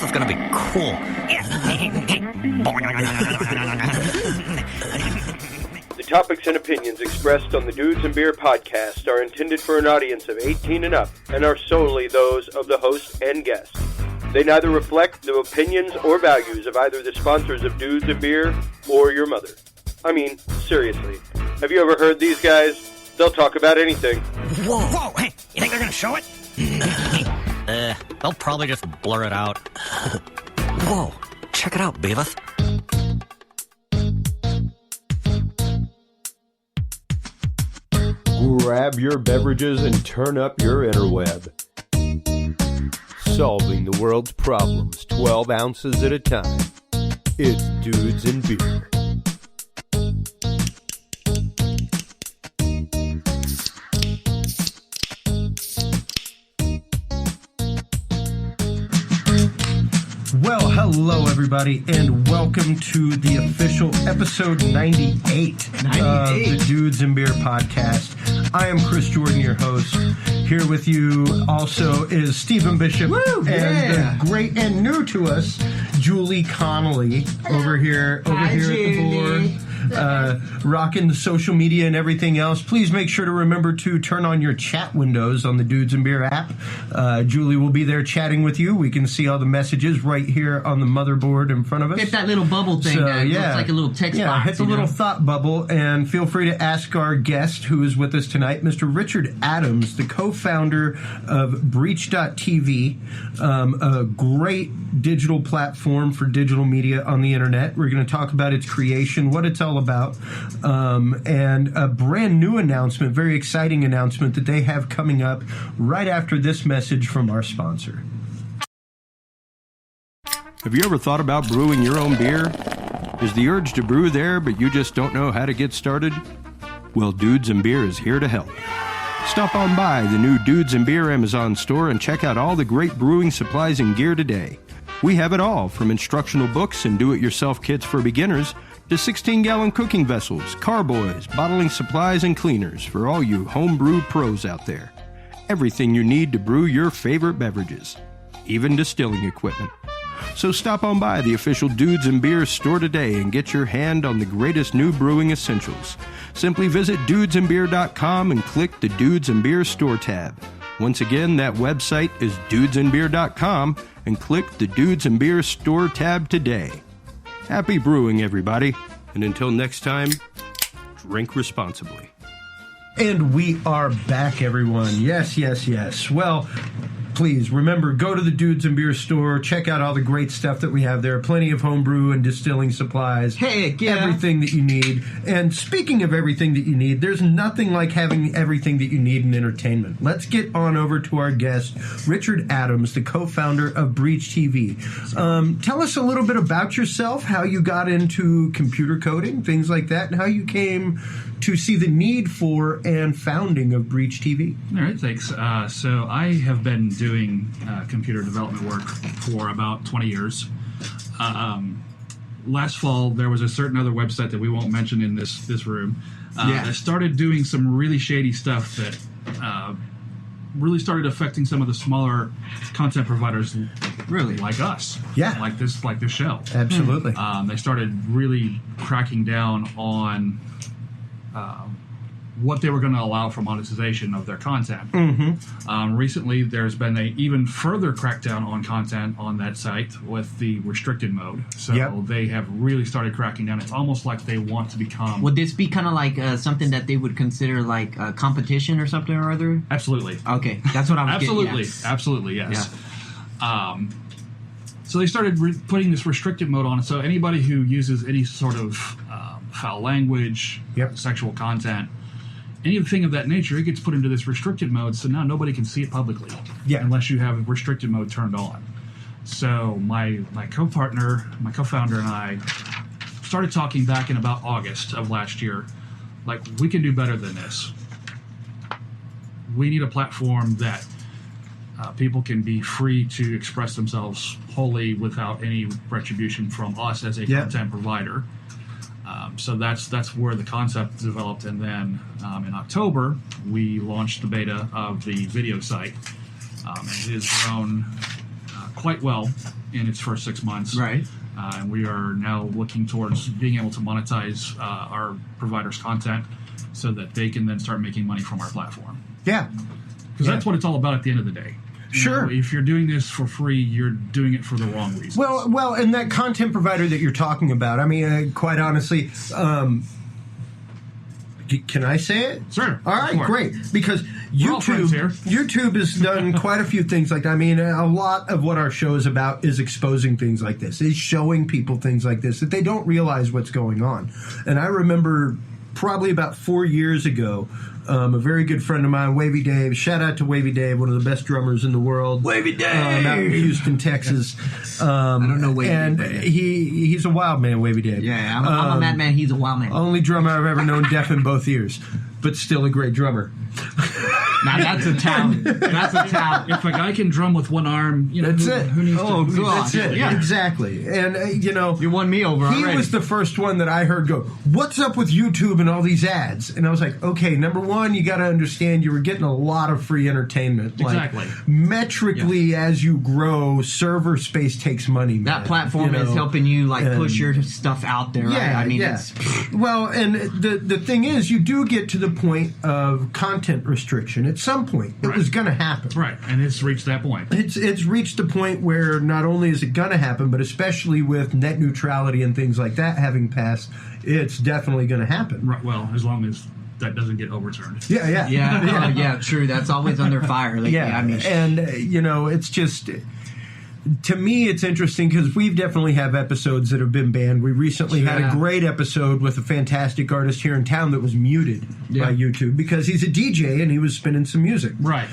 is going to be cool. The topics and opinions expressed on the Dudes and Beer podcast are intended for an audience of 18 and up and are solely those of the host and guest. They neither reflect the opinions or values of either the sponsors of Dudes and Beer or your mother. I mean, seriously. Have you ever heard these guys? They'll talk about anything. Whoa, hey, you think they're going to show it? They'll probably just blur it out. Whoa, check it out, Beavis. Grab your beverages and turn up your interweb. Solving the world's problems 12 ounces at a time. It's Dudes and Beer. Well, hello everybody, and welcome to the official episode 98 of the Dudes and Beer podcast. I am Chris Jordan, your host. Here with you also is Stephen Bishop. Woo, and the great and new to us, Julie Connolly, over here at the board. Rocking the social media and everything else. Please make sure to remember to turn on your chat windows on the Dudes and Beer app. Julie will be there chatting with you. We can see all the messages right here on the motherboard in front of us. Hit that little bubble thing that looks like a little text box. Hit the little thought bubble and feel free to ask our guest who is with us tonight, Mr. Richard Adams, the co-founder of Breach.tv, a great digital platform for digital media on the internet. We're going to talk about its creation, what it's all about, and a brand new announcement, very exciting announcement that they have coming up right after this message from our sponsor. Have you ever thought about brewing your own beer? Is the urge to brew there, but you just don't know how to get started? Well, Dudes and Beer is here to help. Stop on by the new Dudes and Beer Amazon store and check out all the great brewing supplies and gear today. We have it all, from instructional books and do-it-yourself kits for beginners to 16-gallon cooking vessels, carboys, bottling supplies, and cleaners for all you homebrew pros out there. Everything you need to brew your favorite beverages, even distilling equipment. So stop on by the official Dudes and Beer store today and get your hand on the greatest new brewing essentials. Simply visit dudesandbeer.com and click the Dudes and Beer store tab. Once again, that website is dudesandbeer.com and click the Dudes and Beer store tab today. Happy brewing, everybody. And until next time, drink responsibly. And we are back, everyone. Yes. Well, please remember, go to the Dudes and Beer store. Check out all the great stuff that we have there. Plenty of homebrew and distilling supplies. Heck yeah. Everything that you need. And speaking of everything that you need, there's nothing like having everything that you need in entertainment. Let's get on over to our guest, Richard Adams, the co-founder of Breach TV. Tell us a little bit about yourself, how you got into computer coding, things like that, and how you came to see the need for and founding of Breach TV. All right, thanks. So I have been doing computer development work for about 20 years. Last fall, there was a certain other website that we won't mention in this room that started doing some really shady stuff that really started affecting some of the smaller content providers, really like us, like this show. Absolutely. They started really cracking down on what they were going to allow for monetization of their content. Mm-hmm. Recently, there's been an even further crackdown on content on that site with the restricted mode. So they have really started cracking down. It's almost like they want to become... Would this be kind of like something that they would consider like a competition or something or other? Absolutely. Okay, that's what I was getting at. Absolutely, yes. Yeah. So they started putting this restricted mode on. So anybody who uses any sort of foul language, sexual content, anything of that nature, it gets put into this restricted mode, so now nobody can see it publicly unless you have restricted mode turned on. So my co-partner, my co-founder, and I started talking back in about August of last year, like, we can do better than this. We need a platform that people can be free to express themselves wholly without any retribution from us as a content provider. So that's where the concept developed, and then in October we launched the beta of the video site. It has grown quite well. in its first 6 months. Right. And we are now looking towards being able to monetize our providers' content so that they can then start making money from our platform. Yeah. Because that's what it's all about at the end of the day. Sure. If you're doing this for free, you're doing it for the wrong reasons. Well, and that content provider that you're talking about, I mean, quite honestly, can I say it? Sure. All right, great. Because We're all friends here. YouTube has done quite a few things like that. I mean, a lot of what our show is about is exposing things like this, is showing people things like this, that they don't realize what's going on. And I remember probably about 4 years ago, a very good friend of mine, Wavy Dave. Shout out to Wavy Dave, one of the best drummers in the world. Wavy Dave! Out in Houston, Texas. I don't know Wavy and Dave. he's a wild man, Wavy Dave. Yeah, I'm a madman. He's a wild man. Only drummer I've ever known deaf in both ears, but still a great drummer. Now that's a talent. That's a talent. If a guy can drum with one arm, you know, That's who, it. who needs Oh, to... God. That's it. Yeah. Exactly. And, You won me over he already. was the first one that I heard go, what's up with YouTube and all these ads? And I was like, okay, number one, you got to understand you were getting a lot of free entertainment. Exactly. Like, metrically, as you grow, server space takes money, man. That platform You is know? helping you and- push your stuff out there. Right? I mean, it's well, and the thing is, you do get to the point of content restriction at some point. It Right. was going to happen. Right, and it's reached that point. It's reached the point where not only is it going to happen, but especially with net neutrality and things like that having passed, it's definitely going to happen. Right, well, as long as that doesn't get overturned. Yeah, yeah, yeah, true. That's always under fire lately. Yeah, I mean, and it's just, to me, it's interesting because we've definitely have episodes that have been banned. We recently had a Yeah. great episode with a fantastic artist here in town that was muted by YouTube because he's a DJ and he was spinning some music. Right.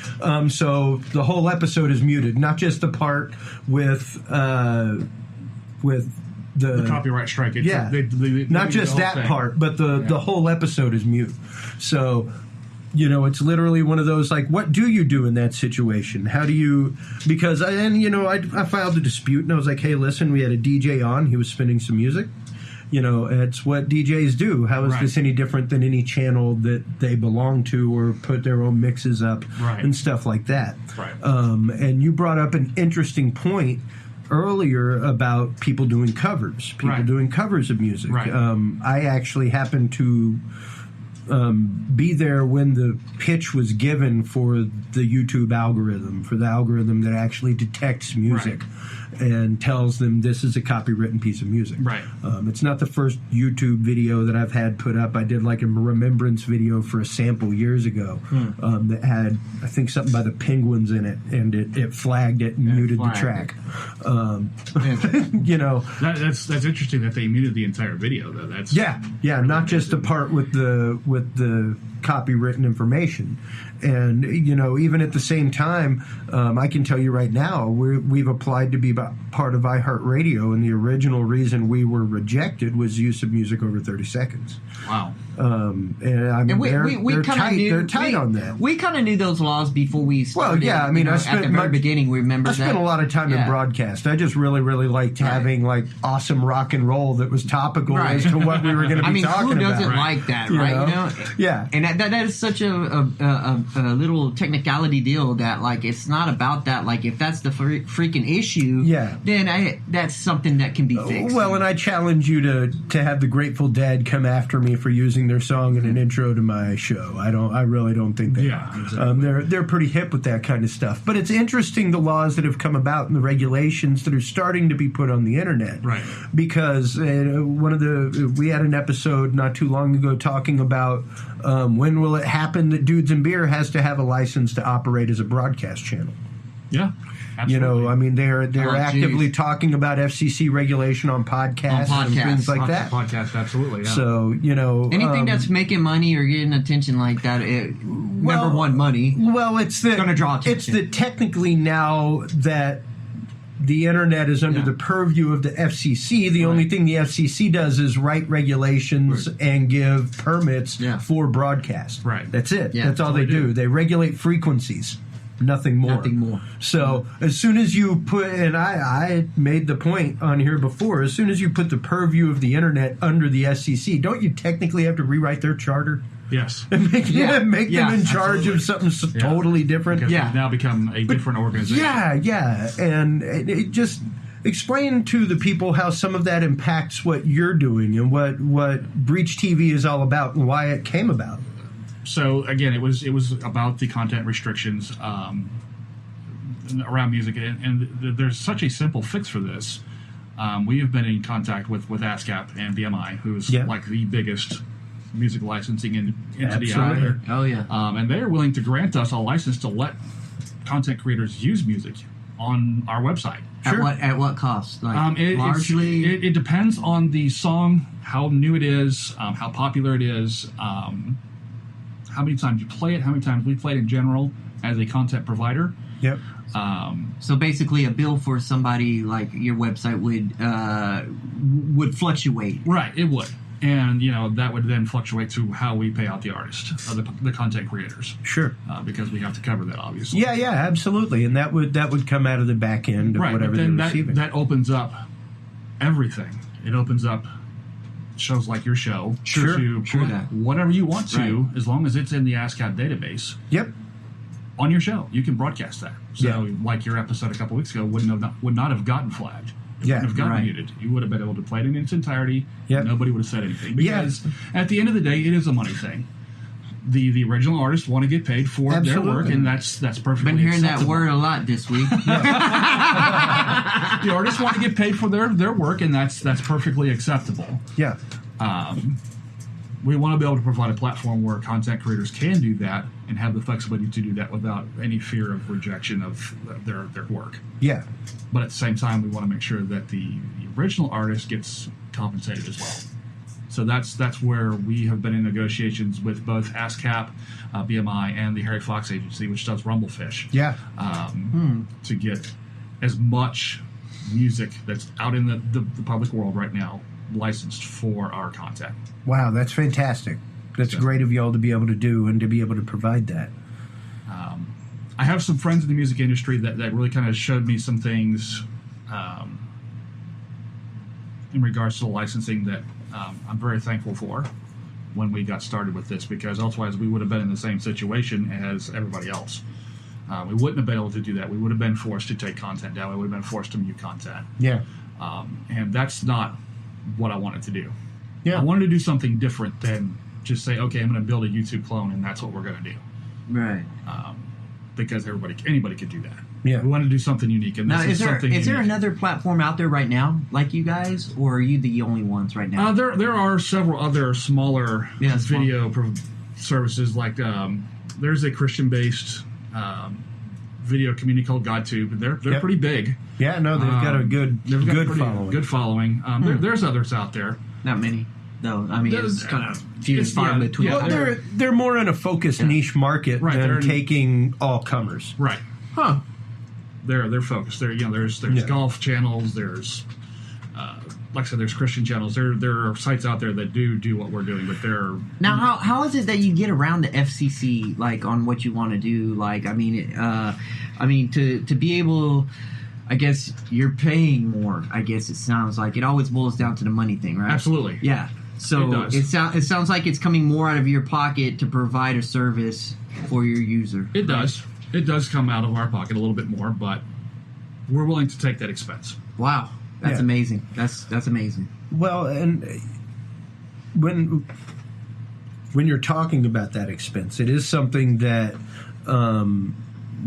So the whole episode is muted, not just the part with the Copyright strike. It's yeah, they not do just the that whole thing. part, but the whole episode is mute. So, it's literally one of those, like, what do you do in that situation? How do you, because, I filed a dispute, and I was like, hey, listen, we had a DJ on, he was spinning some music. It's what DJs do. How is Right. this any different than any channel that they belong to or put their own mixes up Right. and stuff like that? Right. And you brought up an interesting point earlier about people doing covers, Right. doing covers of music. Right. I actually happened to be there when the pitch was given for the YouTube algorithm, for the algorithm that actually detects music and tells them this is a copywritten piece of music. Right. It's not the first YouTube video that I've had put up. I did like a remembrance video for a sample years ago that had, I think, something by the Penguins in it, and it flagged it and muted the track. That's interesting that they muted the entire video, though. That's Yeah, not just the part with the copywritten information. And even at the same time, I can tell you right now, we've applied to be part of iHeartRadio, and the original reason we were rejected was use of music over 30 seconds. Wow. And I mean, they're tight. They're tight on that. We kind of knew those laws before we started. Well, yeah, I mean, at the very beginning, we remember I that. spent a lot of time in broadcast. I just really, really liked having like awesome rock and roll that was topical as to what we were going to be talking about. who doesn't like that, You right? know? Yeah. And that is such a little technicality deal that, like, it's not about that. Like, if that's the freaking issue, then that's something that can be fixed. Well, and I challenge you to have the Grateful Dead come after me for using their song in an intro to my show. I really don't think they are. Exactly. They're pretty hip with that kind of stuff. But it's interesting the laws that have come about and the regulations that are starting to be put on the internet. Right. Because we had an episode not too long ago talking about when will it happen that Dudes and Beer has to have a license to operate as a broadcast channel. Yeah. Absolutely. I mean, they're actively talking about FCC regulation on podcasts and things like that. Podcast, absolutely. Yeah. So, anything that's making money or getting attention like that, number one, money. Well, it's going to draw attention. It's that technically now that the internet is under the purview of the FCC, the only thing the FCC does is write regulations and give permits for broadcast. Right. That's it. Yeah, that's all they do. They regulate frequencies. Nothing more. So as soon as you put, and I made the point on here before, as soon as you put the purview of the internet under the SEC, don't you technically have to rewrite their charter? Yes. And make them in charge of something totally different? Because they've now become a different organization. Yeah. And explain to the people how some of that impacts what you're doing and what Breach TV is all about and why it came about. So again, it was about the content restrictions around music, and there's such a simple fix for this. We have been in contact with ASCAP and BMI, who is like the biggest music licensing entity out there. Oh yeah. And they are willing to grant us a license to let content creators use music on our website. Sure. At what cost? Like, largely, it depends on the song, how new it is, how popular it is, how many times you play it, how many times we play it in general as a content provider. Yep. So basically, a bill for somebody like your website would fluctuate. Right, it would. And, that would then fluctuate to how we pay out the artist, or the content creators. Sure. Because we have to cover that, obviously. Yeah, absolutely. And that would come out of the back end of whatever they're receiving. That opens up everything. It opens up shows like your show to put whatever you want to, as long as it's in the ASCAP database. Yep. On your show, you can broadcast that. So, like your episode a couple weeks ago would not have gotten flagged. It wouldn't have gotten muted. You would have been able to play it in its entirety. Yep. Nobody would have said anything. Because at the end of the day, it is a money thing. The original artists want to get paid for their work, and that's perfectly been hearing acceptable. that word a lot this week. The artists want to get paid for their work, and that's perfectly acceptable. Yeah. We want to be able to provide a platform where content creators can do that and have the flexibility to do that without any fear of rejection of their work. Yeah. But at the same time, we want to make sure that the original artist gets compensated as well. So that's where we have been in negotiations with both ASCAP, BMI, and the Harry Fox Agency, which does Rumblefish. Yeah. To get as much music that's out in the public world right now licensed for our content. Wow, that's fantastic. That's great of y'all to be able to do and to be able to provide that. I have some friends in the music industry that really kind of showed me some things in regards to the licensing that I'm very thankful for when we got started with this, because otherwise we would have been in the same situation as everybody else. We wouldn't have been able to do that. We would have been forced to take content down. We would have been forced to mute content. Yeah. And that's not what I wanted to do. Yeah. I wanted to do something different than just say, okay, I'm going to build a YouTube clone and that's what we're going to do. Right. Because anybody could do that. Yeah. We want to do something unique. And now, is there another platform out there right now like you guys, or are you the only ones right now? There are several other smaller video services. Like there's a Christian-based video community called GodTube. They're pretty big. Yeah, no, they've got a good following. Good following. There's others out there. Not many, though. I mean, it's kind of few and far between. Well, they're more in a focused niche market than taking all comers. Right. Huh. They're focused. There's golf channels. There's like I said, there's Christian channels. There are sites out there that do what we're doing, but they're now. How is it that you get around the FCC, like on what you want to do? Like, I mean, to be able. I guess you're paying more. I guess it sounds like it always boils down to the money thing, right? Absolutely. Yeah. So it sounds like it's coming more out of your pocket to provide a service for your user. It does. It does come out of our pocket a little bit more, but we're willing to take that expense. Wow, that's amazing. That's amazing. Well, and when you're talking about that expense, it is something that.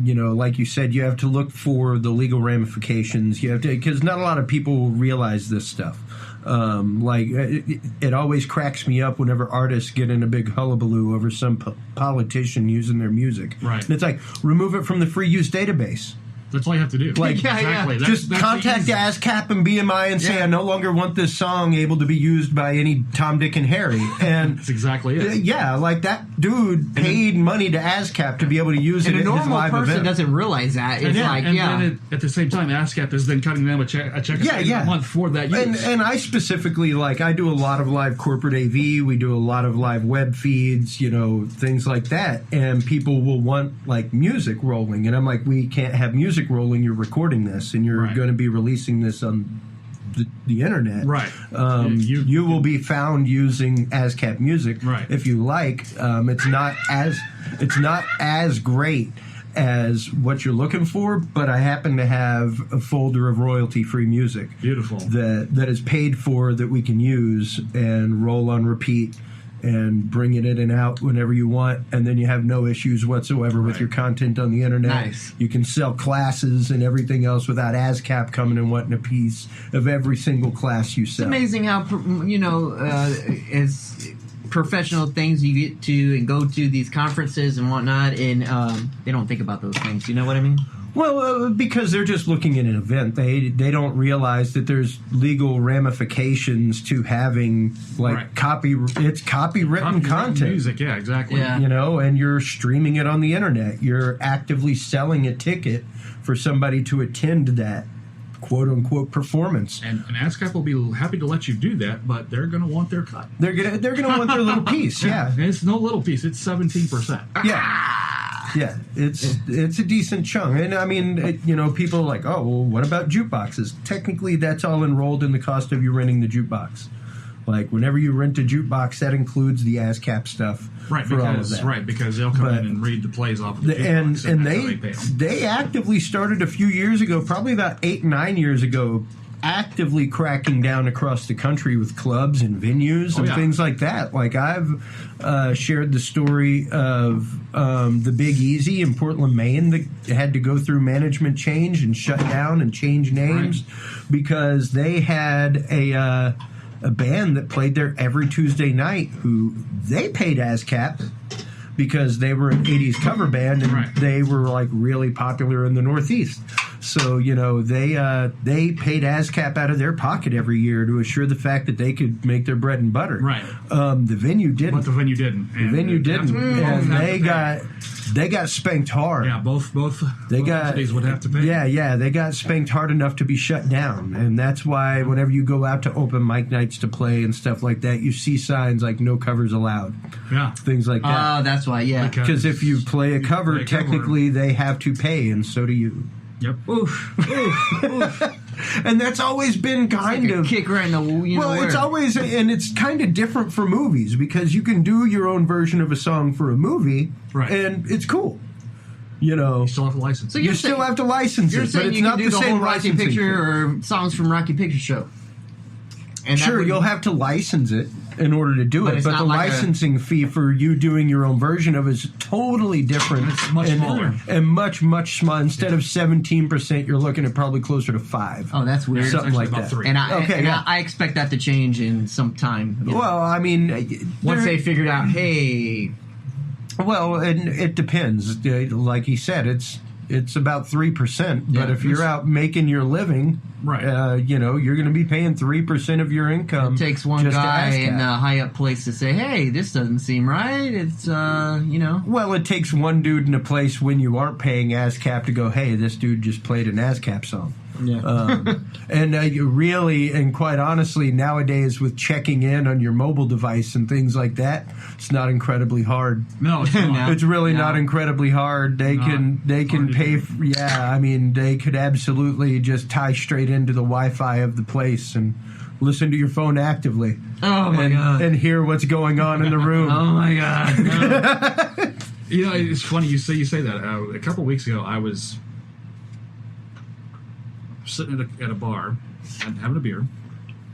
Like you said, you have to look for the legal ramifications. You have to, because not a lot of people realize this stuff. It always cracks me up whenever artists get in a big hullabaloo over some politician using their music. Right. And it's like, remove it from the free use database. That's all you have to do. Like, exactly. Just contact ASCAP and BMI and say, I no longer want this song able to be used by any Tom, Dick, and Harry. And that's exactly it. Yeah, like that dude paid money to ASCAP to be able to use it at his live event. And a normal person doesn't realize that. It's then at the same time, ASCAP is then cutting them a check a month for that use. And I specifically, I do a lot of live corporate AV. We do a lot of live web feeds, things like that. And people will want, music rolling. And I'm like, we can't have music rolling. You're recording this, and you're going to be releasing this on the internet. Right. You will be found using ASCAP music if you like. It's not as great as what you're looking for, but I happen to have a folder of royalty-free music. Beautiful. That is paid for, that we can use and roll on repeat and bring it in and out whenever you want, and then you have no issues whatsoever with your content on the internet. Nice. You can sell classes and everything else without ASCAP coming and wanting a piece of every single class you sell. It's amazing how, as professional things you get to and go to these conferences and whatnot, and they don't think about those things. You know what I mean? Well, because they're just looking at an event. They don't realize that there's legal ramifications to having it's copywritten content. Music, yeah, exactly. Yeah. And you're streaming it on the internet. You're actively selling a ticket for somebody to attend that quote-unquote performance. And ASCAP will be happy to let you do that, but they're going to want their cut. They're gonna want their little piece. Yeah. And it's no little piece. It's 17%. Yeah, it's a decent chunk. And I mean, people are like, oh, well, what about jukeboxes? Technically, that's all enrolled in the cost of you renting the jukebox. Like, whenever you rent a jukebox, that includes the ASCAP stuff for all of that. Right, because they'll come in and read the plays off of the jukebox, and that's how they pay them. they actively started a few years ago, probably about 8-9 years ago, actively cracking down across the country with clubs and venues and things like that. Like, I've shared the story of the Big Easy in Portland, Maine, that had to go through management change and shut down and change names because they had a band that played there every Tuesday night who they paid ASCAP because they were an 80s cover band and they were like really popular in the Northeast. So, they paid ASCAP out of their pocket every year to assure the fact that they could make their bread and butter. Right. The venue didn't. But the venue didn't. The venue didn't. And they got spanked hard. Yeah, both entities would have to pay. Yeah, they got spanked hard enough to be shut down. And that's why whenever you go out to open mic nights to play and stuff like that, you see signs like no covers allowed. Yeah. Things like that. Oh, that's why, yeah. Because if you play a cover, technically they have to pay, and so do you. Yep. Oof. And that's always been kind of kick right in the it's always, and it's kind of different for movies because you can do your own version of a song for a movie, and it's cool. You still have to license. So you still have to license you're it, but saying it's you not can do the the same whole Rocky licensing Picture fee. or songs from Rocky Picture Show. And Sure, you'll have to license it in order to do But it, it's but not the like licensing fee for you doing your own version of it is totally different. It's much smaller. And much, much smaller. Instead of 17%, you're looking at probably closer to 5%. Oh, that's weird. Something like about that. 3. And I expect that to change in some time. Well, I mean, Once they figured out, hey... Well, and it depends. Like he said, it's about 3%. But if you're out making your living, you're going to be paying 3% of your income. It takes one just guy to ASCAP. in a high up place to say, "Hey, this doesn't seem right." It's Well, it takes one dude in a place when you aren't paying ASCAP to go, "Hey, this dude just played an ASCAP song." Yeah. And you really, and quite honestly, nowadays with checking in on your mobile device and things like that, it's not incredibly hard. No, it's not. It's really not incredibly hard. They can pay. They could absolutely just tie straight into the Wi-Fi of the place and listen to your phone actively. Oh my god! And hear what's going on in the room. Oh my god! No. It's funny you say that. A couple weeks ago, I was sitting at a bar and having a beer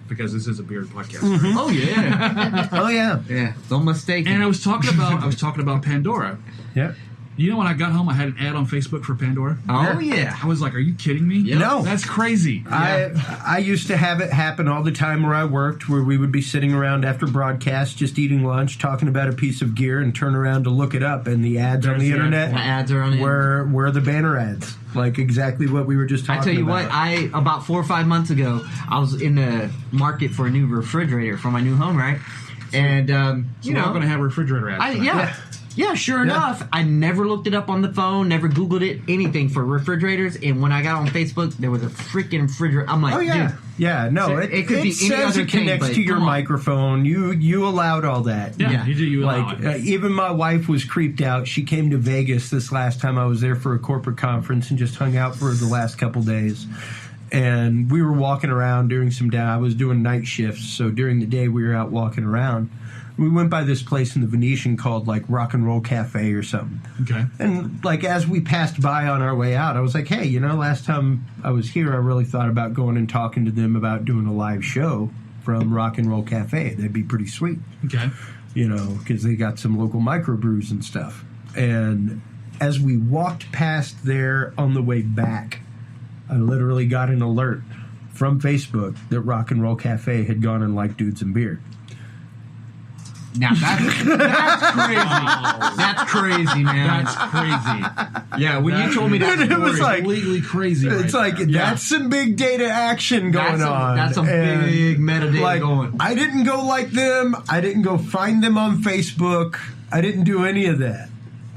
because this is a beer podcast. Mm-hmm. Right? Oh yeah! Oh yeah, yeah. Don't mistake. And I was talking about Pandora. yeah. When I got home, I had an ad on Facebook for Pandora. Oh yeah! I was like, "Are you kidding me? Yep. No. That's crazy." I used to have it happen all the time where I worked, where we would be sitting around after broadcast, just eating lunch, talking about a piece of gear, and turn around to look it up, and the ads on the internet The ads are on the were the banner ads, like exactly what we were just talking about. I tell you what, about 4 or 5 months ago, I was in the market for a new refrigerator for my new home, right? And So we're all going to have refrigerator ads. Yeah, sure enough. I never looked it up on the phone, never Googled it, anything for refrigerators. And when I got on Facebook, there was a freaking refrigerator. I'm like, oh yeah, dude. yeah. No, So it it could be any says other it connects thing, to but your come on. microphone. You allowed all that. Yeah, you allow Like it. even my wife was creeped out. She came to Vegas this last time I was there for a corporate conference and just hung out for the last couple days. and we were walking around doing I was doing night shifts, so during the day we were out walking around. We went by this place in the Venetian called like Rock and Roll Cafe or something. Okay. And like as we passed by on our way out, I was like, hey, last time I was here, I really thought about going and talking to them about doing a live show from Rock and Roll Cafe. That'd be pretty sweet. Okay. Because they got some local microbrews and stuff. And as we walked past there on the way back, I literally got an alert from Facebook that Rock and Roll Cafe had gone and liked Dudes and Beer. Now that's crazy. That's crazy, man. That's crazy. Yeah, when you told me that, It was like Completely crazy. it's right like there. that's some big data action going on. That's a And, big metadata like, going. I didn't go like them. I didn't go find them on Facebook. I didn't do any of that.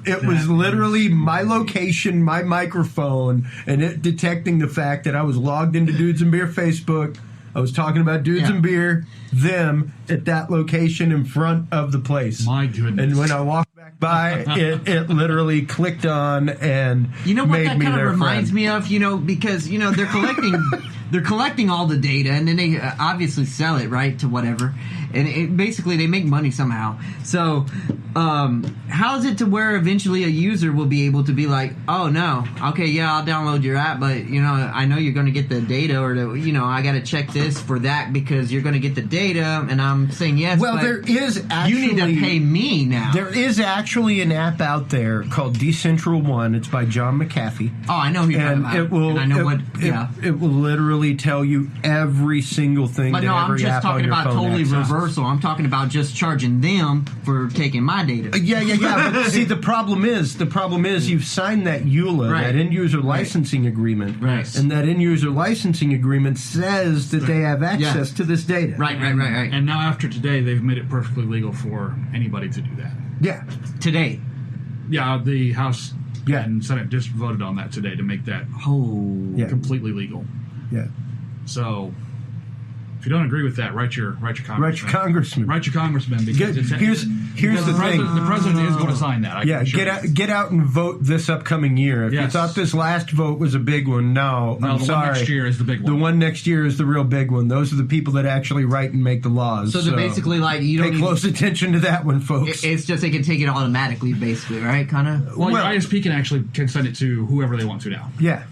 It was literally my location, my microphone, and it detecting the fact that I was logged into Dudes and Beer Facebook. I was talking about Dudes and Beer, them at that location in front of the place. My goodness. And when I walked back by, it literally clicked on and You know what made that me kind of their reminds friend. me of? Because they're collecting all the data, and then they obviously sell it, right, to whatever, and basically they make money somehow. So how is it to where eventually a user will be able to be like, oh no, okay, yeah, I'll download your app, but I know you're going to get the data, or I got to check this for that because you're going to get the data, and I'm saying yes. Well, but there is actually... you need to pay me now. There is actually an app out there called Decentral One. It's by John McAfee. Oh, I know who you're talking And about. it will. And I know it will literally tell you every single thing. But that no, I'm every just app on talking your about phone totally accesses. reversal. I'm talking about just charging them for taking my data. Yeah. But see, the problem is you've signed that EULA, Right. that end user licensing agreement, Right. and that end user licensing agreement says that they have access to this data. Right. And now after today, they've made it perfectly legal for anybody to do that. Yeah. Today. Yeah, the House Yeah. and Senate just voted on that today to make that Oh. Yeah. completely legal. Yeah. So, if you don't agree with that, write your congressman. Write your congressman. Write your congressman because Here's because the thing. The president is going to sign that. I Yeah, can assure you. get out and vote this upcoming year. If you Yes. thought this last vote was a big one, no, No, I'm the sorry. one next year is the big one. The one next year is the real big one. Those are the people that actually write and make the laws. So they're basically like, you don't pay close attention to that one, folks. It's just they can take it automatically, basically, right? Kind of. Well, your well- ISP can send it to whoever they want to now. Yeah.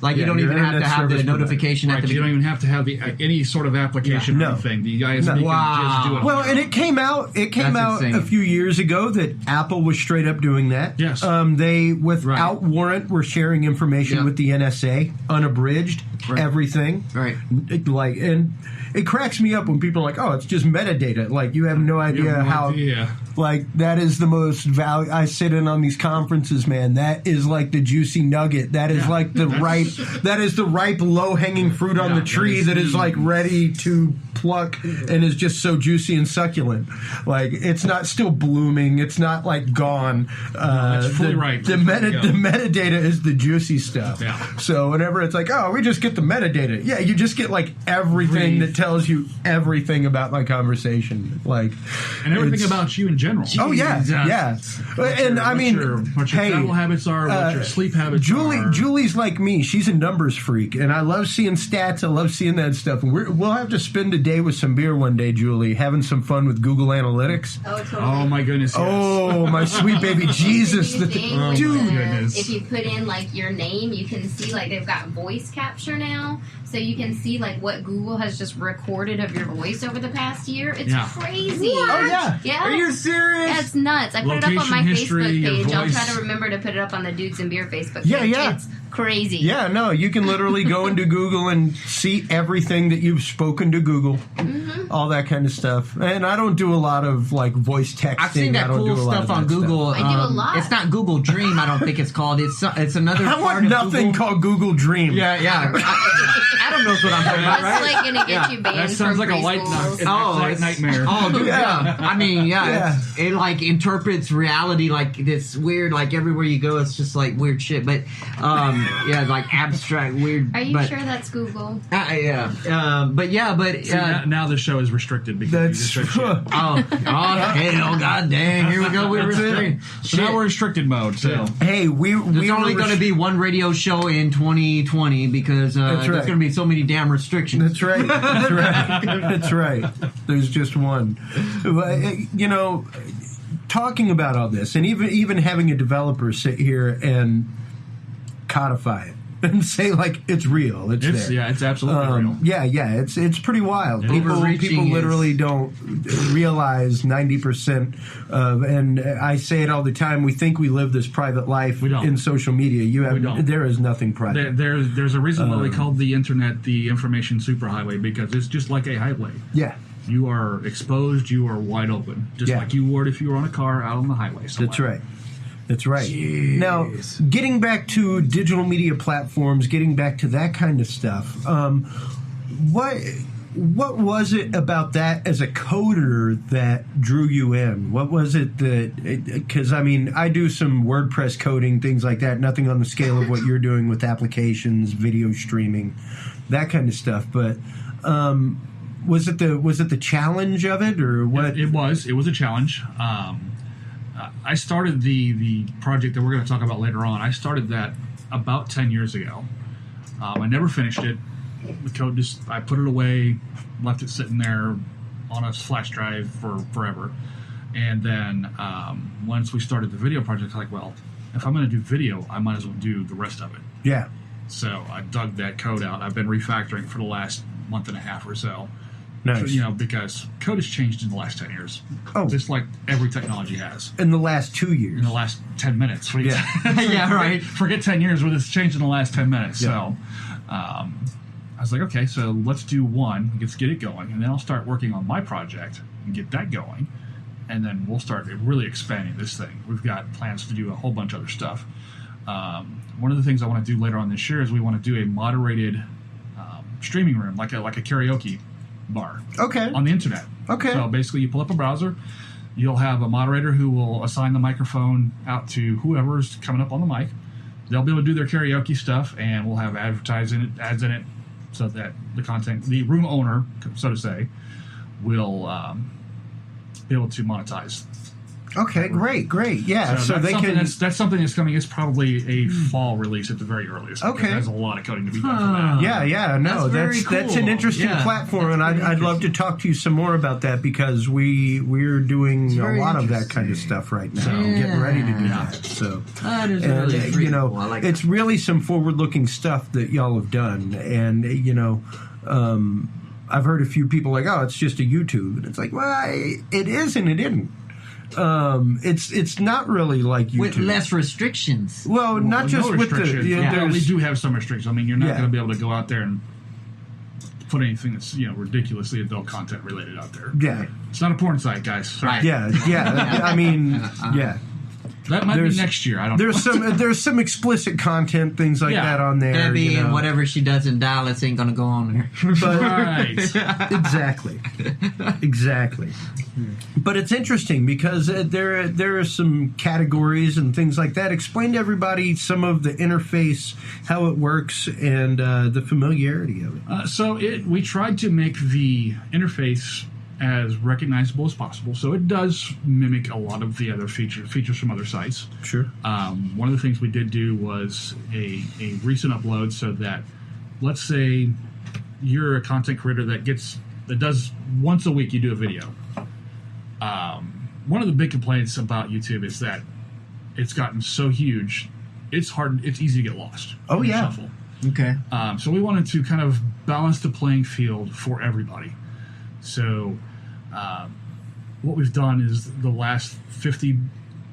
Like you Yeah, don't your even have to internet have the service notification Right, at the you don't beginning. even have to have the any sort of application Yeah. or No. anything. The ISP No. can Wow. just do it. Well, and it came out. It came That's out insane. a few years ago that Apple was straight up doing that. Yes. They without warrant were sharing information Yeah. with the NSA, unabridged, Right. everything. Right. And it cracks me up when people are like, "Oh, it's just metadata." Like you have no You idea have no how. idea. Like that is the most value. I sit in on these conferences, man. That is like the juicy nugget. That is Yeah. like the ripe. That is the ripe, low hanging fruit on Yeah, the that tree is that is the- like ready to pluck and is just so juicy and succulent. Like it's not still blooming. It's not like gone. it's fully the, ripe. The, It's ready to go. the metadata is the juicy stuff. Yeah. So whenever it's like, oh, we just get the metadata. Yeah, you just get like everything that tells you everything about my conversation. Like And everything it's- about you in general. Oh yeah, Jesus. yeah. And I What mean, what your hey, travel habits are, what your sleep habits are. Julie's like me. She's a numbers freak, and I love seeing stats. I love seeing that stuff. And we'll have to spend a day with some beer one day, Julie, having some fun with Google Analytics. Oh, totally. Oh my goodness! Yes. Oh, my sweet baby Jesus, The new thing with dude. the- goodness. if you put in like your name, you can see like they've got voice capture now, so you can see like what Google has just recorded of your voice over the past year. It's Yeah. crazy. Oh yeah. Yeah. Are you serious? That's nuts. I put it up on Location my history, Facebook your page. I'll voice. try to remember to put it up on the Dudes and Beer Facebook page. Yeah, yeah. It's crazy. Yeah, no, you can literally go into Google and see everything that you've spoken to Google, all that kind of stuff. And I don't do a lot of like voice texting. I've seen that I don't cool do a lot stuff of on that Google. I do a lot. It's not Google Dream, I don't think it's called. It's another I part want of nothing Google. called Google Dream. Yeah. Adam knows what I'm talking about, That's right? like going to get Yeah. you banned That sounds from like a light preschools. night, nightmare. Oh, dude, yeah. I mean, Yeah. it like interprets reality like this weird, like everywhere you go, it's just like weird shit. But, yeah, like abstract, weird. Are you but, sure that's Google? Yeah. But yeah, but. See, now the show is restricted because you That's just said shit. Oh, hell, god dang, here we go. We're restricted. So now we're in restricted mode. So Hey, There's only going to be one radio show in 2020 because That's there's right. going to be so so many damn restrictions. That's right. That's right. That's right. There's just one. You know, talking about all this, and even having a developer sit here and codify it and say like it's real. It's there. Yeah, it's absolutely real. Yeah. It's pretty wild. People literally don't realize 90% of, and I say it all the time. We think we live this private life in social media. There is nothing private. There's a reason why we called the internet the information superhighway, because it's just like a highway. Yeah. You are exposed. You are wide open, just like you would if you were on a car out on the highway somewhere. That's right. That's right. Jeez. Now, getting back to digital media platforms, getting back to that kind of stuff, what was it about that as a coder that drew you in? What was it that, because I mean, I do some WordPress coding, things like that, nothing on the scale of what you're doing with applications, video streaming, that kind of stuff, but was it the challenge of it, or what? It was a challenge. I started the project that we're going to talk about later on. I started that about 10 years ago. I never finished it. The code I put it away, left it sitting there on a flash drive for forever. And then once we started the video project, I was like, well, if I'm going to do video, I might as well do the rest of it. Yeah. So I dug that code out. I've been refactoring for the last month and a half or so. Nice. You know, because code has changed in the last 10 years. Oh. Just like every technology has. In the last 2 years. In the last 10 minutes. Yeah. Yeah, right. Forget 10 years, but it's changed in the last 10 minutes. Yeah. So I was like, okay, so let's do one. Let's get it going. And then I'll start working on my project and get that going. And then we'll start really expanding this thing. We've got plans to do a whole bunch of other stuff. One of the things I want to do later on this year is we want to do a moderated streaming room, like a karaoke bar. Okay. On the internet. Okay. So basically you pull up a browser, you'll have a moderator who will assign the microphone out to whoever's coming up on the mic. They'll be able to do their karaoke stuff, and we'll have ads in it, so that the room owner, so to say, will be able to monetize. Okay, great. Yeah, so they can. That's something that's coming. It's probably a fall release at the very earliest. Okay, there's a lot of coding to be done for that. Yeah. No, that's an interesting platform, and I'd love to talk to you some more about that, because we're doing a lot of that kind of stuff right now. I'm getting ready to do that. So that is really pretty cool. I like it's that. Really some forward-looking stuff that y'all have done, and I've heard a few people like, oh, it's just a YouTube, and it's like, well, it is and it isn't. It's not really like YouTube. With less restrictions. Well, not just with the... we do have some restrictions. I mean, you're not going to be able to go out there and put anything that's ridiculously adult content related out there. Yeah. It's not a porn site, guys. Sorry. Right. Yeah. I mean, yeah. That might be next year. I don't know. There's some explicit content, things like that on there. Debbie and whatever she does in Dallas ain't gonna go on there. But, right. Exactly. But it's interesting because there are some categories and things like that. Explain to everybody some of the interface, how it works, and the familiarity of it. We tried to make the interface as recognizable as possible. So it does mimic a lot of the other features from other sites. Sure. One of the things we did do was a recent upload, so that, let's say you're a content creator that does once a week, you do a video. One of the big complaints about YouTube is that it's gotten so huge, it's easy to get lost. Oh, yeah. Shuffle. Okay. So we wanted to kind of balance the playing field for everybody. So what we've done is the last 50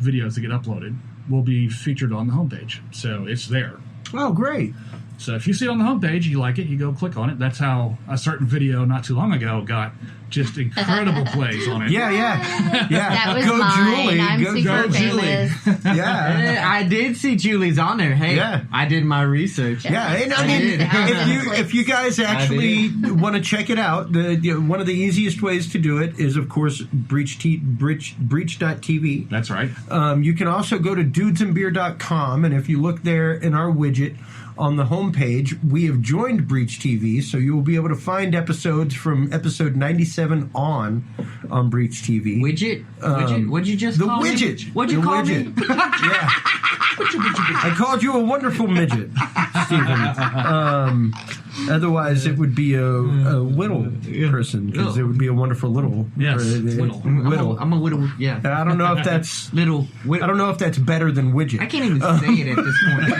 videos that get uploaded will be featured on the homepage. So it's there. Oh, great. So if you see it on the homepage, you like it, you go click on it. That's how a certain video not too long ago got just incredible plays on it. Yeah. That was go mine. Julie. I'm Go super Julie. famous. Yeah. I did see Julie's on there. Hey, Yeah. I did my research. Yeah, and I mean, if you guys actually want to check it out, one of the easiest ways to do it is, of course, breach.tv. That's right. You can also go to dudesandbeer.com, and if you look there in our widget on the homepage, we have joined Breach TV, so you will be able to find episodes from episode 97 on Breach TV. Widget? What'd you just the call widget. me? What'd you the call widget. me? Yeah. I called you a wonderful midget, Stephen. Otherwise, it would be a whittle person because it would be a wonderful little. Yes, whittle. I'm a whittle. Yeah. I don't know if that's Little. I don't know if that's better than widget. I can't even say it at this point.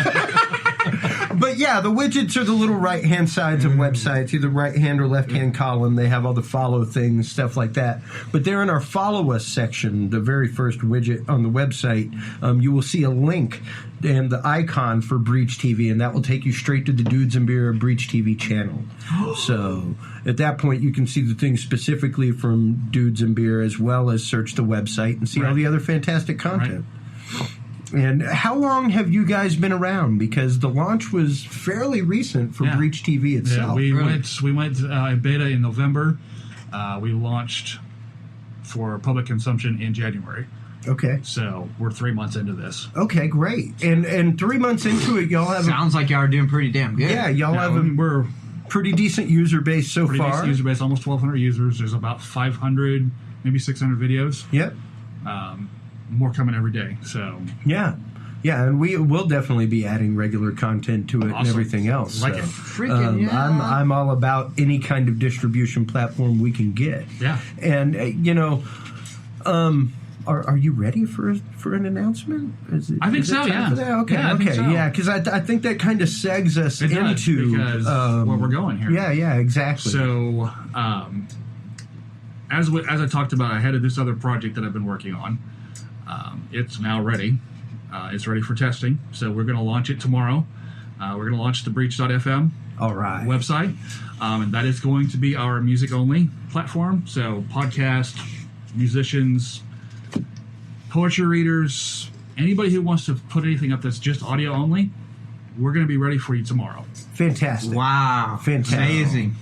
But yeah, the widgets are the little right-hand sides of websites, either right-hand or left-hand column. They have all the follow things, stuff like that. But they're in our follow us section, the very first widget on the website. You will see a link and the icon for Breach TV, and that will take you straight to the Dudes and Beer Breach TV channel. So at that point, you can see the things specifically from Dudes and Beer, as well as search the website and see all the other fantastic content. Right. And how long have you guys been around? Because the launch was fairly recent for Breach TV itself. Yeah, we went beta in November. We launched for public consumption in January. Okay. So we're 3 months into this. Okay, great. And 3 months into it, y'all have Sounds like y'all are doing pretty damn good. Yeah, y'all have a pretty decent user base so far. Decent user base, almost 1,200 users. There's about 500, maybe 600 videos. Yep. More coming every day. So yeah, and we will definitely be adding regular content to it and everything else. Like so, it. Freaking yeah. I'm all about any kind of distribution platform we can get. Yeah. And are you ready for an announcement? I think so. Yeah. Okay. Yeah, okay. so. Yeah. Because I think that kind of segs us into where we're going here. Yeah. Exactly. So, as I talked about ahead of this other project that I've been working on, it's now ready. It's ready for testing. So we're going to launch it tomorrow. We're going to launch the Breach.fm website, and that is going to be our music-only platform. So podcast, musicians, poetry readers, anybody who wants to put anything up that's just audio only, we're going to be ready for you tomorrow. Fantastic. Wow. Fantastic. Amazing.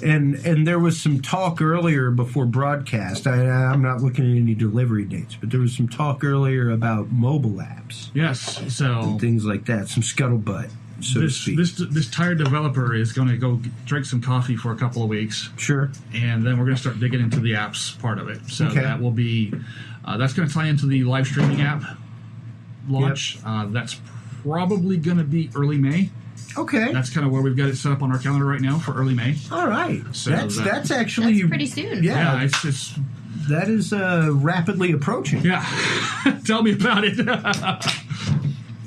And there was some talk earlier before broadcast. I'm not looking at any delivery dates, but there was some talk earlier about mobile apps. Yes, so and things like that. Some scuttlebutt, so to speak. This tired developer is going to go drink some coffee for a couple of weeks. Sure. And then we're going to start digging into the apps part of it. So okay. that will be that's going to tie into the live streaming app launch. Yep. That's probably going to be early May. Okay. That's kind of where we've got it set up on our calendar right now for early May. All right. So that's actually that's pretty soon. Yeah, it's that is rapidly approaching. Yeah. Tell me about it.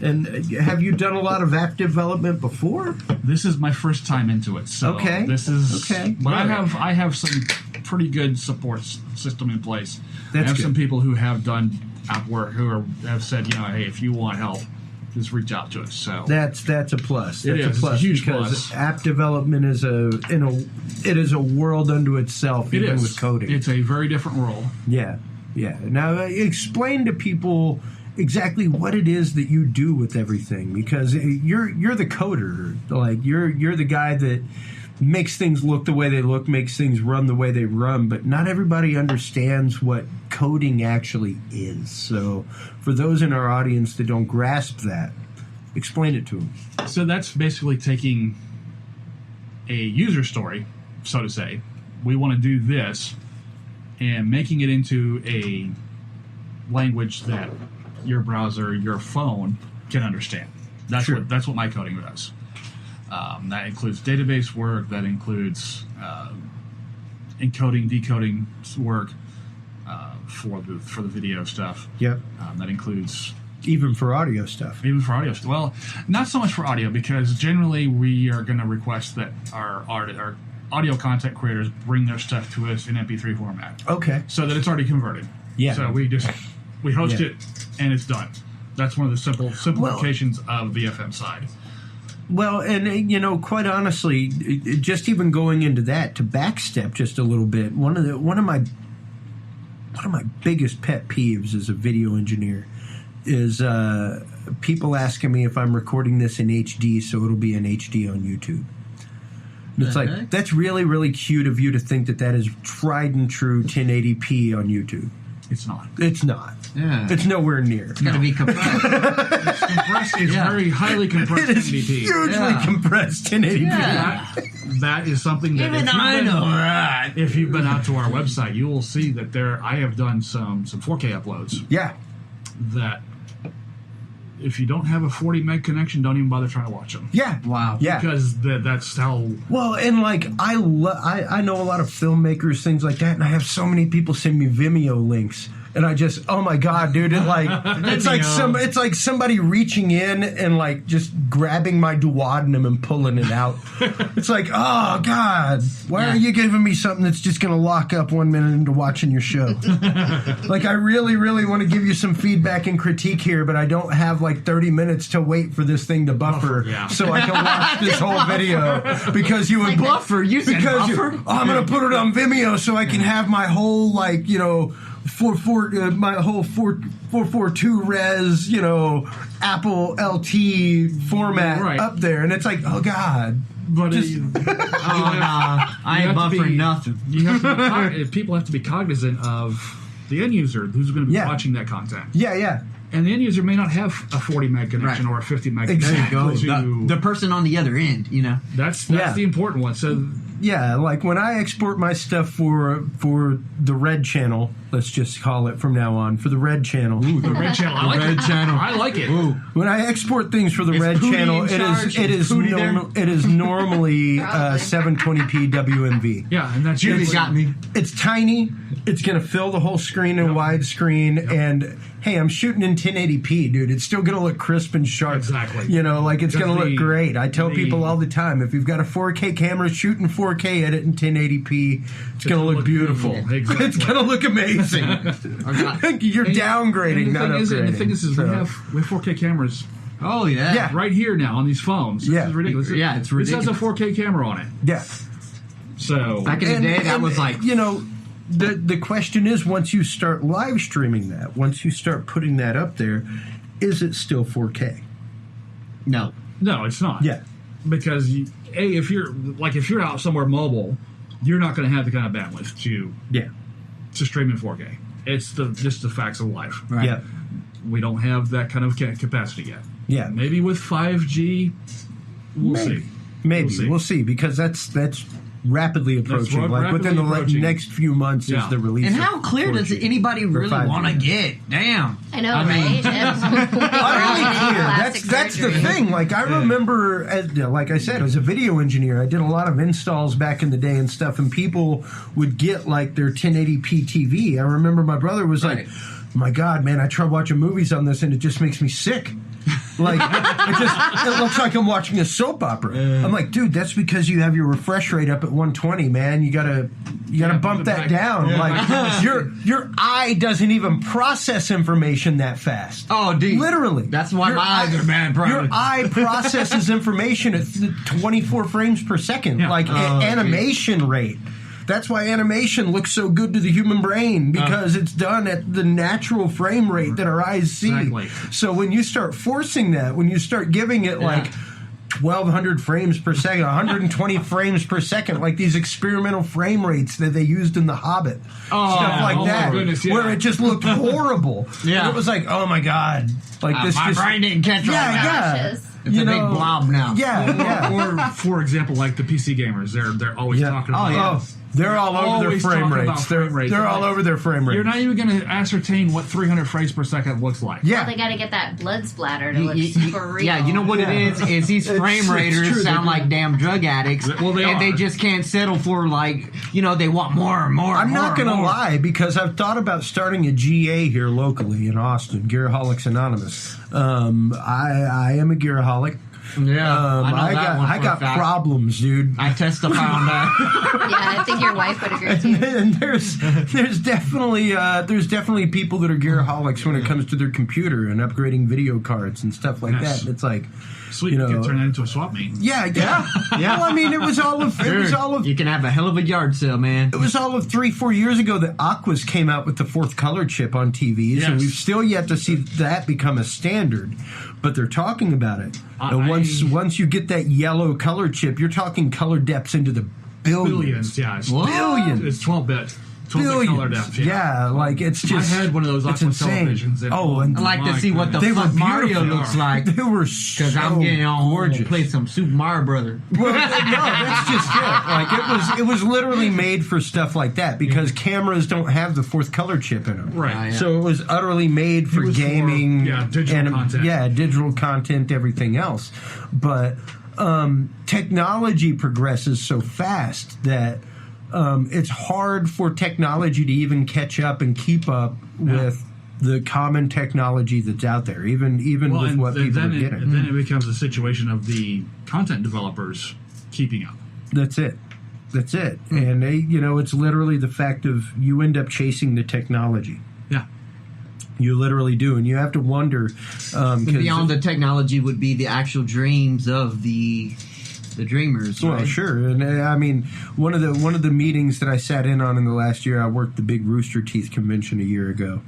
And have you done a lot of app development before? This is my first time into it. So okay. This is okay. But I have some pretty good support system in place. That's I have good. some people who have done app work have said, hey, if you want help, just reach out to us. So that's a plus. It is. A plus it's a huge because plus. App development is a world unto itself. It even is with coding. It's a very different world. Yeah. Now explain to people exactly what it is that you do with everything, because you're the coder. Like you're the guy that makes things look the way they look, makes things run the way they run, but not everybody understands what coding actually is. So for those in our audience that don't grasp that, explain it to them. So that's basically taking a user story, so to say. We want to do this and making it into a language that your browser, your phone can understand. That's what my coding does. That includes database work. That includes encoding, decoding work for the video stuff. Yep. That includes even for audio stuff. Even for audio stuff. Well, not so much for audio, because generally we are going to request that our audio content creators bring their stuff to us in MP3 format. Okay. So that it's already converted. Yeah. So we host it and it's done. That's one of the simplifications of the FM side. Well, and quite honestly, just even going into that, to backstep just a little bit, one of my biggest pet peeves as a video engineer is people asking me if I'm recording this in HD so it'll be in HD on YouTube. And it's like, that's really, really cute of you to think that is tried and true 1080p on YouTube. It's not. It's not. Yeah. It's nowhere near. It's got to be compressed. It's compressed. It's very highly compressed. It is 1080p. hugely compressed 1080p. Yeah. That is something that Even I know that. If you've been out to our website, you will see that I have done some 4K uploads. Yeah. That if you don't have a 40 meg connection, don't even bother trying to watch them. Yeah. Wow. Yeah. Because that's how. Well, and like I know a lot of filmmakers, things like that, and I have so many people send me Vimeo links. And I just, oh my God, dude! It's like somebody reaching in and like just grabbing my duodenum and pulling it out. It's like, oh God, why are you giving me something that's just going to lock up 1 minute into watching your show? Like, I really, really want to give you some feedback and critique here, but I don't have like 30 minutes to wait for this thing to buffer so I can watch this whole video because you would buffer. You said buffer. I'm going to put it on Vimeo so I can have my whole my whole 442 res, Apple LT format up there, and it's like, oh God. But I ain't buffering nothing. You have to people have to be cognizant of the end user who's going to be watching that content. Yeah. And the end user may not have a 40 meg connection or a 50 meg connection. The person on the other end, That's the important one. So yeah, like when I export my stuff for the Red Channel, let's just call it from now on, for the Red Channel. Ooh, the Red Channel. I like it. Ooh. When I export things for the Red Channel, it is normally 720p WMV. Yeah, and that's you got me. It's tiny. It's going to fill the whole screen in widescreen, and hey, I'm shooting in 1080p, dude. It's still going to look crisp and sharp. Exactly. It's going to look great. I tell people all the time, if you've got a 4K camera, shoot in 4K, edit in 1080p. It's going to look beautiful. Exactly. It's going to look amazing. You're downgrading, not upgrading. And the thing is we have 4K cameras. Oh, yeah. Right here now on these phones. This is ridiculous. Yeah, it's ridiculous. This has a 4K camera on it. Yeah. So back in the day, that was like... The question is, once you start live streaming that, once you start putting that up there, is it still 4K? No, it's not. Yeah, because if you're out somewhere mobile, you're not going to have the kind of bandwidth to stream in 4K. It's just the facts of life. Right. Yeah, we don't have that kind of capacity yet. Yeah, maybe with 5G, we'll see. Maybe we'll see because that's rapidly approaching. Within the next few months is the release. And how clear does anybody really want to get? Damn. I know, right? That's the thing. Like, I remember, like I said, as a video engineer, I did a lot of installs back in the day and stuff, and people would get like their 1080p TV. I remember my brother was like, my God, man, I try watching movies on this and it just makes me sick. Like, it looks like I'm watching a soap opera. I'm like, dude, that's because you have your refresh rate up at 120, man. You gotta bump that down. Yeah. Like, your eye doesn't even process information that fast. Oh, dude. Literally. That's why my eyes are bad, bro. Your eye processes information at 24 frames per second, animation rate. That's why animation looks so good to the human brain, because it's done at the natural frame rate that our eyes see. Exactly. So when you start forcing that, when you start giving it like 1,200 frames per second, 120 frames per second, like these experimental frame rates that they used in The Hobbit, stuff like that, where it just looked horrible. And it was like, oh my God, like this. My brain didn't catch on. Yeah. It's a big blob now. Or for example, like the PC gamers, they're always talking about. They're all over their frame rates. They're all over their frame rates. You're not even going to ascertain what 300 frames per second looks like. Yeah, they got to get that blood splatter to look super real. Yeah, you know what it is? Is these frame raters sound like damn drug addicts, and they just can't settle for they want more and more. I'm not going to lie, because I've thought about starting a GA here locally in Austin, Gearaholics Anonymous. I am a gearaholic. Yeah, I got problems, dude. I testify on that. Yeah, I think your wife would agree too. And there's definitely people that are gearaholics when it comes to their computer and upgrading video cards and stuff like that. And it's like, sweet, you can turn that into a swap meet. Yeah. Well, I mean, it was all of. You can have a hell of a yard sale, man. It was all of 3-4 years ago that Aqua's came out with the 4th color chip on TVs, and we've still yet to see that become a standard. But they're talking about it. And once you get that yellow color chip, you're talking color depths into the billions. Billions, yeah. Billions. It's 12-bit. 12-bit color billions. depth. Yeah, like it's just. I had one of those it's Aqua insane. televisions. And, and I like to my see what the They fuck were Mario beautiful. looks like. They were Because so I'm getting on gorgeous. to play some Super Mario Brother. Well, no, that's just it. Like it was literally made for stuff like that because cameras don't have the fourth color chip in them. Right. So it was utterly made for It was for, gaming, digital content. Yeah, digital content, everything else. But technology progresses so fast that it's hard for technology to even catch up and keep up with the common technology that's out there, even with what people are getting. Then it becomes a situation of the content developers keeping up. That's it. And it's literally the fact of you end up chasing the technology. Yeah. You literally do, and you have to wonder. Beyond the technology would be the actual dreams of the dreamers. Well, right? sure, and I mean one of the meetings that I sat in on in the last year, I worked the big Rooster Teeth convention a year ago,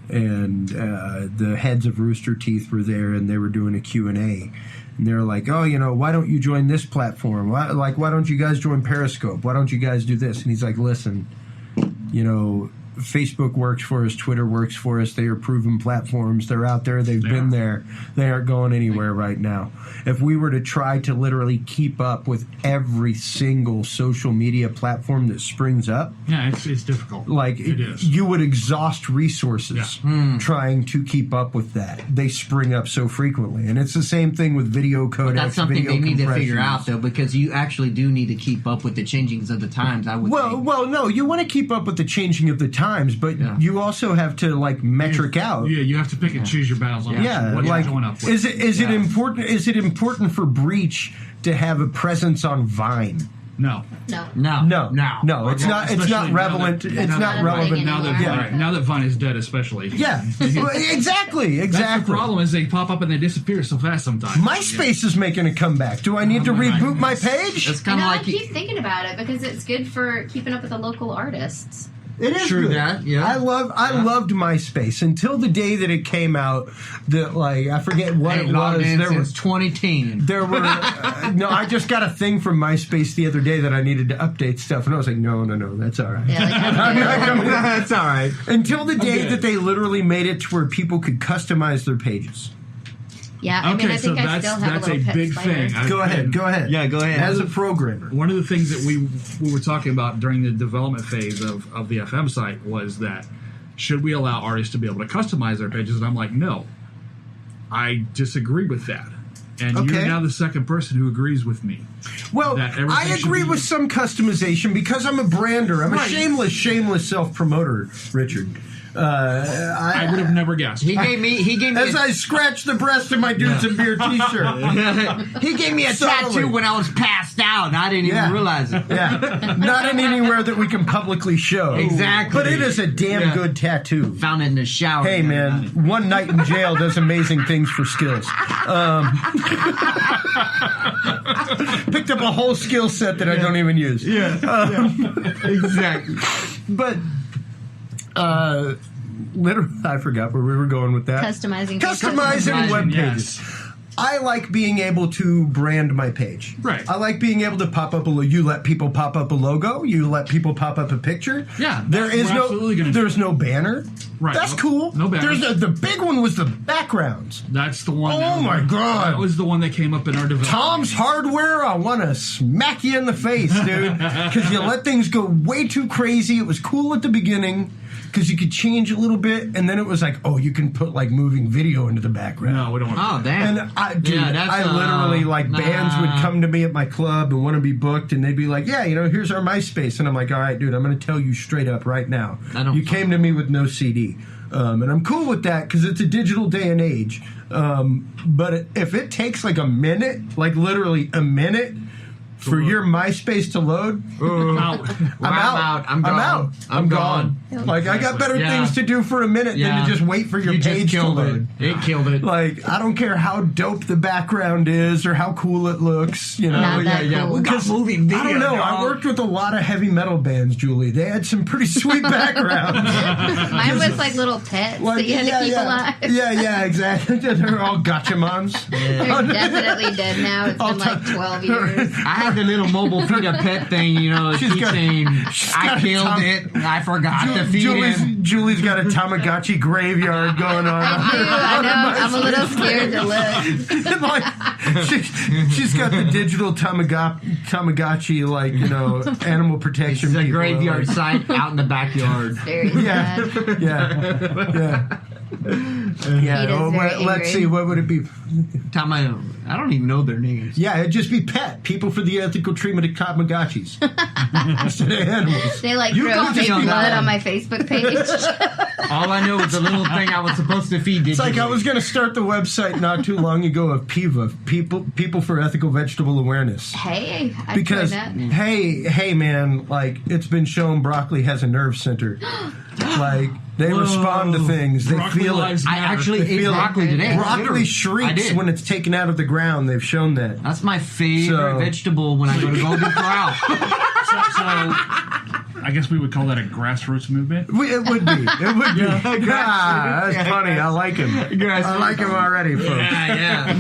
and the heads of Rooster Teeth were there, and they were doing a Q&A, and they were like, "Oh, why don't you join this platform? Why don't you guys join Periscope? Why don't you guys do this?" And he's like, "Listen, Facebook works for us, Twitter works for us. They are proven platforms. They're out there. They've been there. They aren't going anywhere right now. If we were to try to literally keep up with every single social media platform that springs up, it's difficult. It is. You would exhaust resources trying to keep up with that. They spring up so frequently, and it's the same thing with video codecs. But that's something video they need to figure compressions. out, though, because you actually do need to keep up with the changings of the times. I would think. Well, no, you want to keep up with the changing of the times, but you also have to metric out. Yeah, you have to pick and choose your battles on what you're going up with. Is it important? Is it important for Breach to have a presence on Vine? No. It's not. It's not relevant. It's not relevant now that Vine is dead, especially. Yeah, exactly. That's the problem is they pop up and they disappear so fast sometimes. MySpace is making a comeback. Do I need to reboot my page? It's kind of like I keep thinking about it because it's good for keeping up with the local artists. It is true good. that, yeah. I loved MySpace until the day that it came out. That I forget what it was. There was 2010. There were no. I just got a thing from MySpace the other day that I needed to update stuff, and I was like, no, that's all right. Yeah, I'm not coming. That's all right. Until the day that they literally made it to where people could customize their pages. Yeah, I mean, I think I still have a little pet big spider. thing. Go ahead. Yeah, go ahead. As a programmer, One of the things that we were talking about during the development phase of the FM site was that should we allow artists to be able to customize their pages? And I'm like, no, I disagree with that. And you're now the second person who agrees with me. well, I agree with some customization because I'm a brander. I'm a shameless self-promoter, Richard. I would have never guessed. He gave me As I scratch the breast of my Dudes and Beer t-shirt. he gave me a tattoo when I was passed out, and I didn't even realize it. Yeah. Not in anywhere that we can publicly show. Exactly. But it is a damn good tattoo. Found it in the shower. Hey, man, one night in jail does amazing things for skills. Picked up a whole skill set that I don't even use. Exactly. But, literally, I forgot where we were going with that. Customizing web pages. Yes. I like being able to brand my page. Right. I like being able to pop up you let people pop up a logo. You let people pop up a picture. Yeah, There's no banner. Right. That's cool. No banner. The big one was the backgrounds. That's the one. Oh my God. That was the one that came up in our development. Tom's Hardware, I want to smack you in the face, dude. Because you let things go way too crazy. It was cool at the beginning because you could change a little bit, and then it was like, oh, you can put moving video into the background. No, we don't want to. Oh, damn. And I literally bands would come to me at my club and want to be booked, and they'd be like, yeah, here's our MySpace. And I'm like, all right, dude, I'm going to tell you straight up right now. You came to me with no CD. And I'm cool with that because it's a digital day and age. But if it takes a minute, literally a minute, for your MySpace to load, I'm out. I'm gone. I got better things to do for a minute than to just wait for your page to load. It killed it. I don't care how dope the background is or how cool it looks. Not that cool. We got moving video. I don't know. Dog. I worked with a lot of heavy metal bands, Julie. They had some pretty sweet backgrounds. Mine was little pets that you had to keep alive. Yeah, exactly. They're all gotchamons. They're definitely dead now. It's been 12 years. I got the little mobile feed a pet thing, you know, She's got- keychain. she's got I a killed it. I forgot to feed him. Julie's got a Tamagotchi graveyard going on. I know. I'm a little scared to look. Like, she's got the digital Tamagotchi, like, you know, animal protection. It's a people. graveyard site out in the backyard. Very Yeah, sad. yeah. He is Oh, very let's angry. see. What would it be? I don't even know their names. Yeah, it'd just be pet people for the ethical treatment of Tamagotchis instead of animals. They like You throw got me fake on blood that on one. my Facebook page. All I know is the little thing I was supposed to feed. It's like I was going to start the website not too long ago of PEVA, people for ethical vegetable awareness. Hey, I Because that. hey man, like it's been shown broccoli has a nerve center. Like they respond to things, they Broccoli feel it. lives I matter. actually ate feel it. broccoli today. Broccoli I shrieks did. when it's taken out of the ground. They've shown that. That's my favorite So- vegetable when I go to Golden Corral. So I guess we would call that a grassroots movement. It would be. It would be. That's funny. I like him. I like him already, folks. Yeah.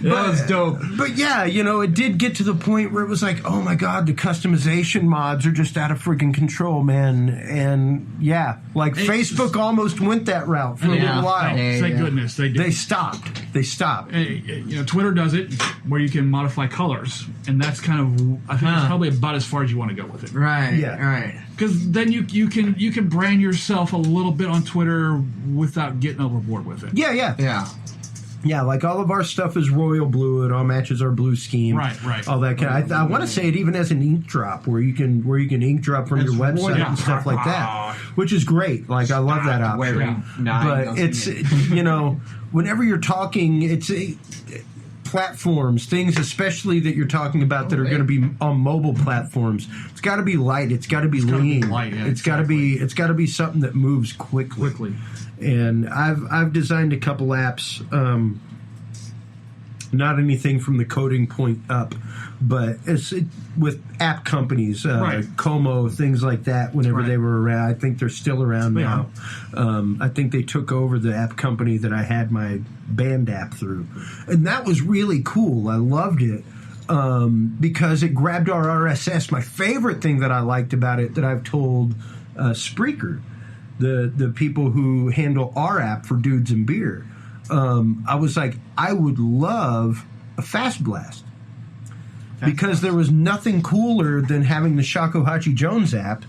That was dope. But yeah, you know, it did get to the point where it was like, oh my god, the customization mods are just out of freaking control, man. And yeah, like Facebook almost went that route for a Yeah. little while. Yeah. Thank goodness they did. They stopped. You know, Twitter does it where you can modify colors, and that's kind of I think it's probably about as far as you want to go with it. Right. Yeah. Right. Because then you can brand yourself a little bit on Twitter without getting overboard with it. Yeah, yeah. Yeah. Yeah, like all of our stuff is royal blue. It all matches our blue scheme. Right. All that kind. I want to say it even as an ink drop, where you can ink drop from your website yeah. and stuff like that, which is great. Like I love that option. But it's you know, whenever you're talking, it's platforms, things especially that you're talking about that are going to be on mobile platforms. It's got to be light. It's got to be lean. It's got to be something that moves quickly. And I've designed a couple apps. Not anything from the coding point up, but with app companies, Como, things like that. Whenever they were around, I think they're still around now. I think they took over the app company that I had my band app through, and that was really cool. I loved it because it grabbed our RSS. My favorite thing that I liked about it that I've told Spreaker, the people who handle our app for Dudes and Beer. I was like, I would love a Fast Blast. Because there was nothing cooler than having the Shakuhachi Jones app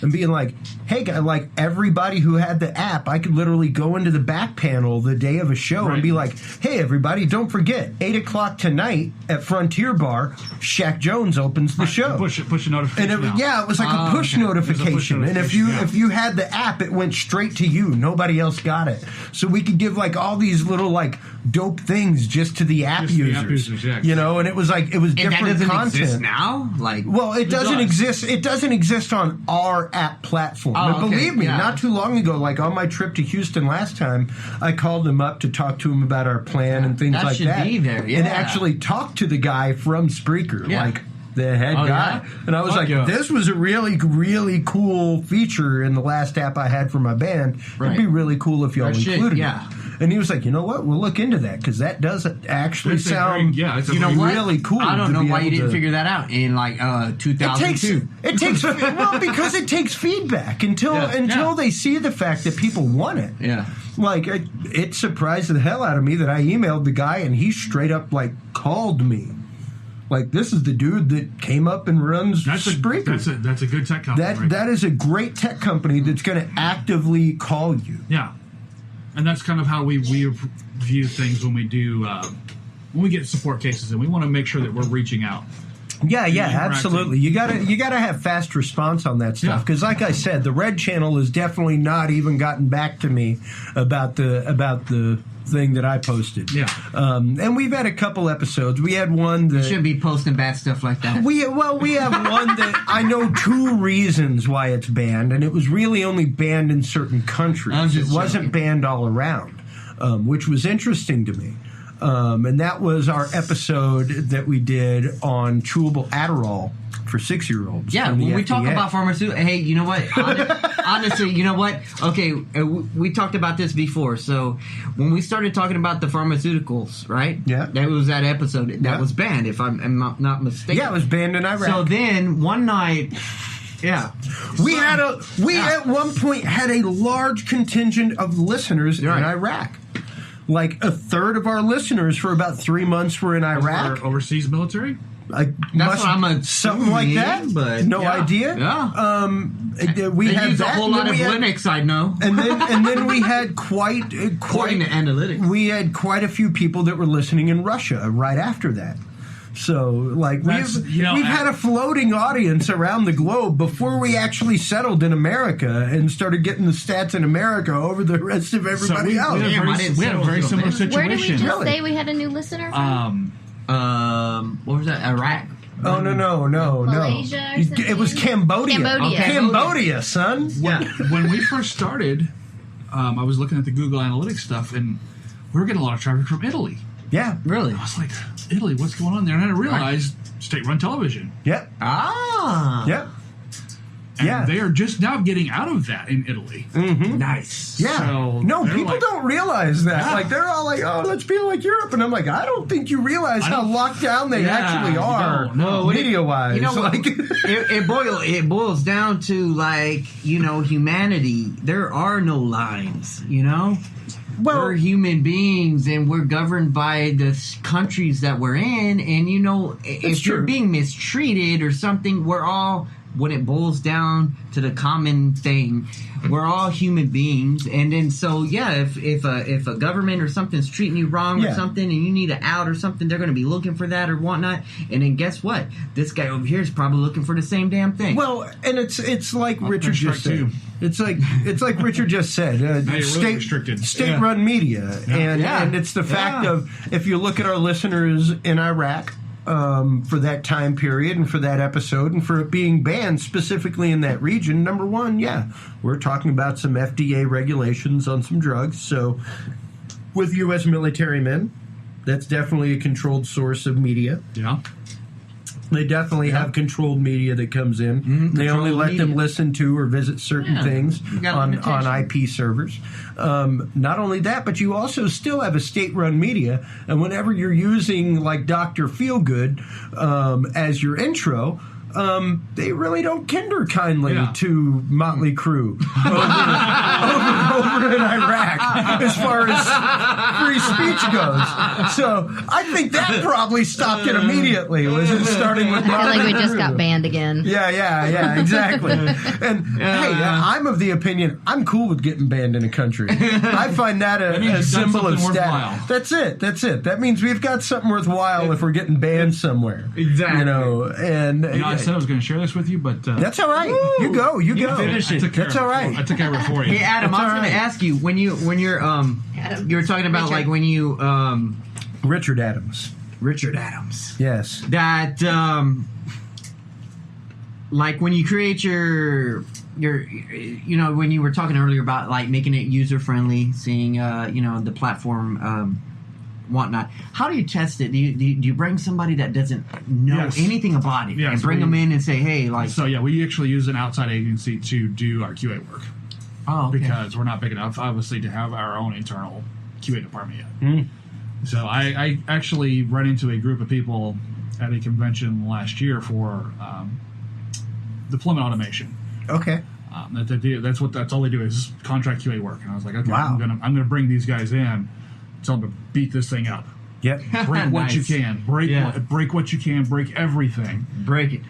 and being like, hey, guy, like everybody who had the app, I could literally go into the back panel the day of a show and be like, hey, everybody, don't forget, 8 o'clock tonight at Frontier Bar, Shaq Jones opens the show. Push a notification. And it was like a push notification. And if you had the app, it went straight to you. Nobody else got it. So we could give like all these little like dope things just to the app users. You know, and it was like different that doesn't content exist now. Like, well, it doesn't exist. It doesn't exist on our app platform. Oh, But okay. believe me, Yeah. not too long ago, like on my trip to Houston last time, I called them up to talk to him about our plan and things That like should that. be there, And yeah. actually talked to the guy from Spreaker, Yeah. like the head Oh, guy. yeah? And I was Fuck like, yeah. this was a really, really cool feature in the last app I had for my band. Right. It'd be really cool if y'all That shit, included yeah. it. And he was like, you know what? We'll look into that because that does actually It's a sound it's a you know very- what? really cool. I don't to know be why you able didn't to- figure that out in like 2002. It takes well because it takes feedback until they see the fact that people want it. Yeah. Like it surprised the hell out of me that I emailed the guy and he straight up like called me. Like this is the dude that came up and runs Spreaker. That's a good tech company. That is a great tech company that's going to actively call you. Yeah, and that's kind of how we view things when we do when we get support cases, and we want to make sure that we're reaching out. Yeah, interacting. absolutely. You gotta have fast response on that stuff Yeah. because, like I said, the Red Channel has definitely not even gotten back to me about the thing that I posted. Yeah. And we've had a couple episodes. We had one that Shouldn't be posting bad stuff like that. we have one that I know 2 reasons why it's banned, and it was really only banned in certain countries. I'm just It wasn't joking. banned all around, which was interesting to me. And that was our episode that we did on chewable Adderall for 6-year-olds. Yeah, from the when we talk FDA. about pharmaceutical, hey, you know what? Honestly, you know what? Okay, we talked about this before. So when we started talking about the pharmaceuticals, right? Yeah. That was that episode that Yeah. was banned, if I'm not mistaken. Yeah, it was banned in Iraq. So then one night, yeah, we at one point had a large contingent of listeners Right. in Iraq. Like a third of our listeners for about 3 months were in Iraq. Our overseas military. Like, That's what I'm assuming, something like that, but no yeah. idea. Yeah. We They had use a that, whole and lot then of we had- Linux, I know. and then we had quite According to analytics. we had quite a few people that were listening in Russia right after that. So, like, That's- we've you know, had a floating audience around the globe before we actually settled in America and started getting the stats in America over the rest of everybody we else. had Damn, I a didn't very, we had a settle very till similar then. Where did we situation. just Really? say we had a new listener from? What was that? Iraq. Oh, no. Malaysia or something? It was Cambodia. Cambodia. Okay. Cambodia, son. Yeah. When we first started, I was looking at the Google Analytics stuff, and we were getting a lot of traffic from Italy. Yeah. Really? I was like, Italy, what's going on there? And I realized state-run television. Yep. Ah. Yep. And Yeah. they are just now getting out of that in Italy. Nice. Yeah. So no, they're people like- don't realize that. Yeah. Like, they're all like, oh, let's be like Europe. And I'm like, I don't think you realize I how don't- locked down they Yeah, actually you are, don't. No, media-wise. You know what? Like, it boils down to, like, you know, humanity. There are no lines, you know? well, We're human beings, and we're governed by the countries that we're in. And, you know, if you're true. being mistreated or something, we're all, when it boils down to the common thing, we're all human beings. And then, so, yeah, if a government or something's treating you wrong or Yeah. something, and you need an out or something, they're going to be looking for that or whatnot. And then guess what? This guy over here is probably looking for the same damn thing. well, and it's like Richard strike just said. two. It's like Richard just said. you're really restricted. State-run media, and Yeah. and it's the fact Yeah. of, if you look at our listeners in Iraq. For that time period and for that episode and for it being banned specifically in that region, number one, yeah, we're talking about some FDA regulations on some drugs. So with U.S. military men, that's definitely a controlled source of media. Yeah. They definitely have controlled media that comes in. They only Controlled let them media. listen to or visit certain Yeah. things You got on limitations. IP servers. Not only that, but you also still have a state-run media. And whenever you're using, like, Dr. Feelgood as your intro, they really don't kinder kindly Yeah. to Motley Crue over in Iraq as far as free speech goes. So I think that probably stopped it immediately. Was it starting with I feel like Motley we just Crue? got banned again. Yeah, exactly. And hey, I'm of the opinion I'm cool with getting banned in a country. I find that That means a you've done symbol of something status. worthwhile. That's it. That means we've got something worthwhile if we're getting banned somewhere. Exactly. You know, and You know, I said I was going to share this with you, but that's all right. You go. finish I it. took care That's of all it right. for- I took care of it for you. Hey Adam, That's I was all going to right. ask you when you were talking about Richard. like when you Richard Adams. Richard Adams, Yes. that like when you create your you know, when you were talking earlier about like making it user friendly, seeing you know, the platform whatnot, how do you test it? Do you bring somebody that doesn't know Yes. anything about it Yes, and bring we- them in and say, hey, like, So yeah, we actually use an outside agency to do our QA work oh, okay. because we're not big enough, obviously, to have our own internal QA department yet. So I actually ran into a group of people at a convention last year for deployment automation. Okay. That's all they do is contract QA work. And I was like, okay, Wow. I'm gonna bring these guys in, tell them to beat this thing up. Yep. Break what you Nice. can, break what you can, break everything, break it.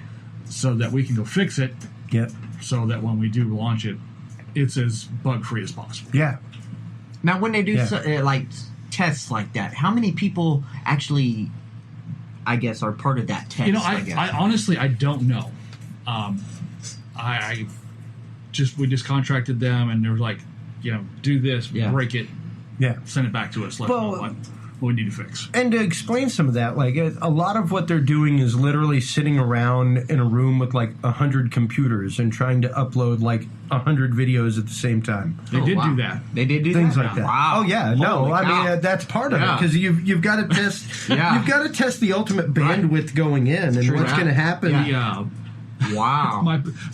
so that we can go fix it. Yep. So that when we do launch it, it's as bug free as possible. Yeah. Now, when they do Yeah. like tests like that, how many people actually, I guess, are part of that test? You know, guess? I honestly I don't know. I we just contracted them, and they were like, you know, do this, Yeah. break it, Yeah. send it back to us. Let us know what we need to fix. And to explain some of that, like a lot of what they're doing is literally sitting around in a room with like 100 computers and trying to upload like 100 videos at the same time. They Oh, did wow. do that. They did do Things that? like that. Wow. Oh yeah, no, Holy I cow. mean that's part of it Yeah. because you've got to test. Yeah. You've got to test the ultimate bandwidth going in and True what's that. going to happen. Yeah. Wow.